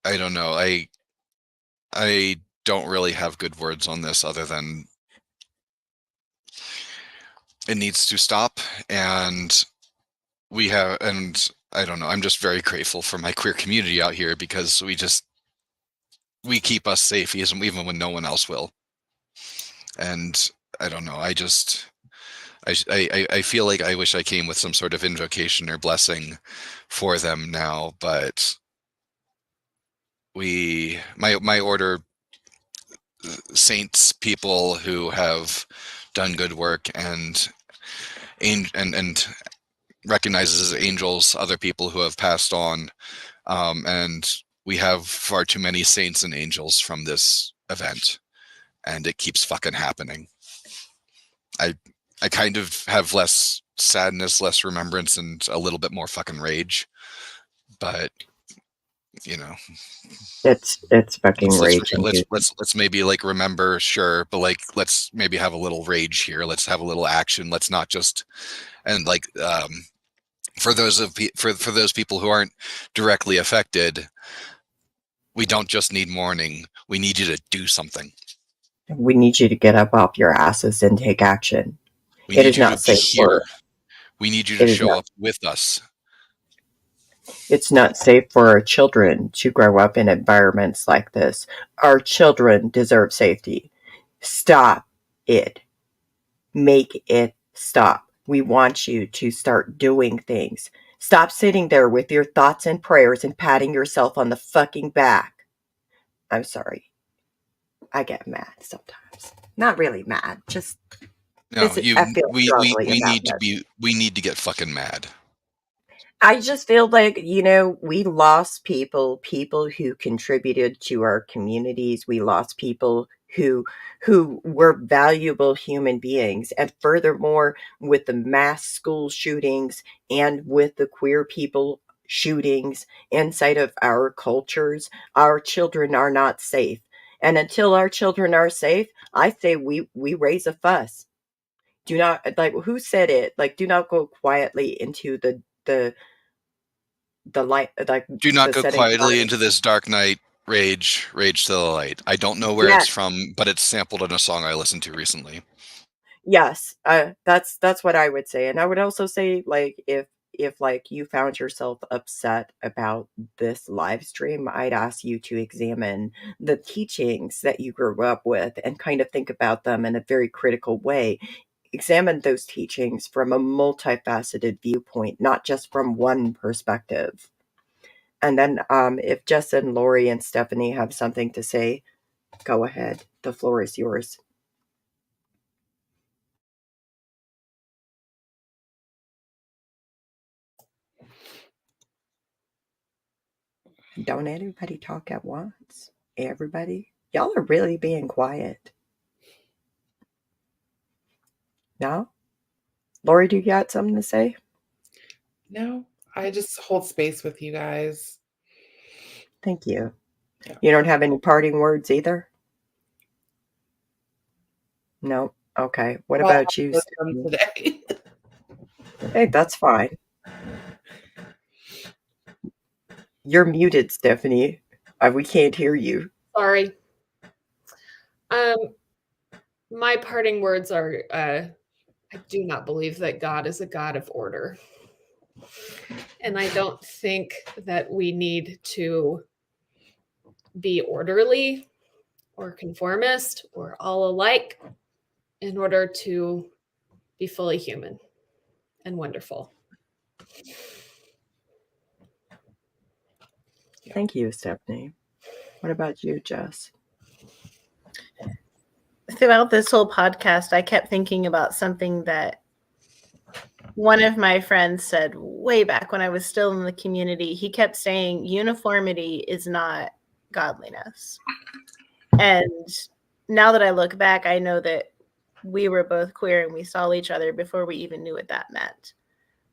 D: I don't know. I don't really have good words on this other than it needs to stop. And I don't know. I'm just very grateful for my queer community out here, because we keep us safe even when no one else will. And I don't know. I feel like I wish I came with some sort of invocation or blessing for them now, but my order, saints, people who have done good work and recognizes as angels other people who have passed on, and we have far too many saints and angels from this event, and it keeps fucking happening. I kind of have less sadness, less remembrance, and a little bit more fucking rage. But you know,
A: It's fucking raging.
D: let's maybe like remember, sure, but like let's maybe have a little rage here. Let's have a little action. Let's not just and like for those people who aren't directly affected, we don't just need mourning. We need you to do something.
A: We need you to get up off your asses and take action.
D: We need you to be here. We need you to show up with us.
A: It's not safe for our children to grow up in environments like this. Our children deserve safety. Stop it. Make it stop. We want you to start doing things. Stop sitting there with your thoughts and prayers and patting yourself on the fucking back. I'm sorry. I get mad sometimes. Not really mad, just
D: no.
A: I feel strongly about this.
D: We need to get fucking mad.
A: I just feel like, we lost people who contributed to our communities. We lost people who were valuable human beings. And furthermore, with the mass school shootings and with the queer people shootings inside of our cultures, our children are not safe. And until our children are safe, I say we raise a fuss. Do not, like, who said it? Like, do not go quietly into the light, like,
D: do not go quietly
A: sun.
D: into this dark night. Rage to the light. I don't know where it's from, but it's sampled in a song I listened to recently.
A: Yes, that's what I would say. And I would also say, like, if like you found yourself upset about this live stream, I'd ask you to examine the teachings that you grew up with and kind of think about them in a very critical way. Examine those teachings from a multifaceted viewpoint, not just from one perspective. And then if Justin, Lori, and Stephanie have something to say, go ahead. The floor is yours. Don't everybody talk at once? Everybody? Y'all are really being quiet. No? Lori, do you got something to say?
E: No, I just hold space with you guys.
A: Thank you.
E: Yeah.
A: You don't have any parting words either? No? Okay. What about you,
E: today?
A: Hey, that's fine. You're muted, Stephanie. We can't hear you.
B: Sorry. My parting words are, I do not believe that God is a God of order. And I don't think that we need to be orderly or conformist or all alike in order to be fully human and wonderful.
A: Thank you, Stephanie. What about you, Jess?
C: Throughout this whole podcast, I kept thinking about something that one of my friends said way back when I was still in the community. He kept saying, uniformity is not godliness. And now that I look back, I know that we were both queer and we saw each other before we even knew what that meant.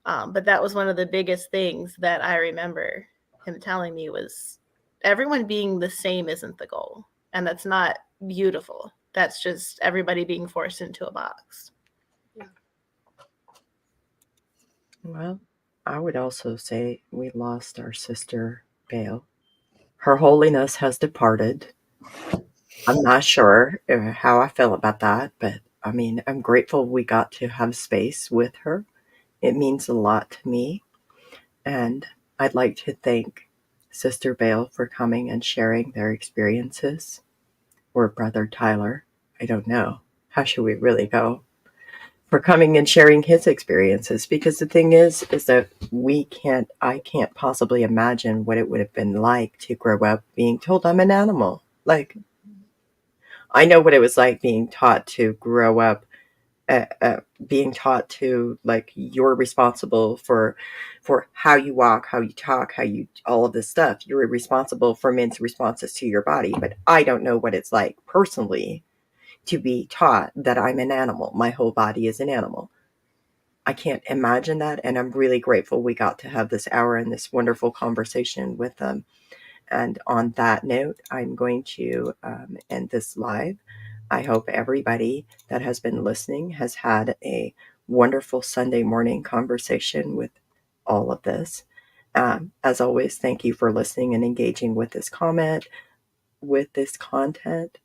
C: But that was one of the biggest things that I remember him telling me was everyone being the same isn't the goal. And that's not beautiful. That's just everybody being forced into a box.
A: Well, I would also say we lost our sister Bale. Her holiness has departed. I'm not sure how I feel about that, but I mean, I'm grateful we got to have space with her. It means a lot to me. And I'd like to thank Sister Bale for coming and sharing their experiences, or Brother Tyler. I don't know. How should we really go? For coming and sharing his experiences, because the thing is that I can't possibly imagine what it would have been like to grow up being told I'm an animal. Like, I know what it was like being taught to grow up, being taught to, like, you're responsible for how you walk, how you talk, how you, all of this stuff. You're responsible for men's responses to your body. But I don't know what it's like personally to be taught that I'm an animal. My whole body is an animal. I can't imagine that, and I'm really grateful we got to have this hour and this wonderful conversation with them. And on that note, I'm going to end this live. I hope everybody that has been listening has had a wonderful Sunday morning conversation with all of this. As always, thank you for listening and engaging with this comment, with this content.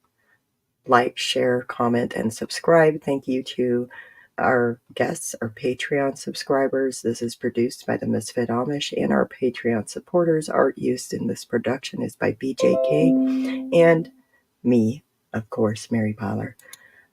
A: Like, share, comment, and subscribe. Thank you to our guests, our Patreon subscribers. This is produced by the Misfit Amish, and our Patreon supporters. Art used in this production is by BJK and me, of course, Mary Byler.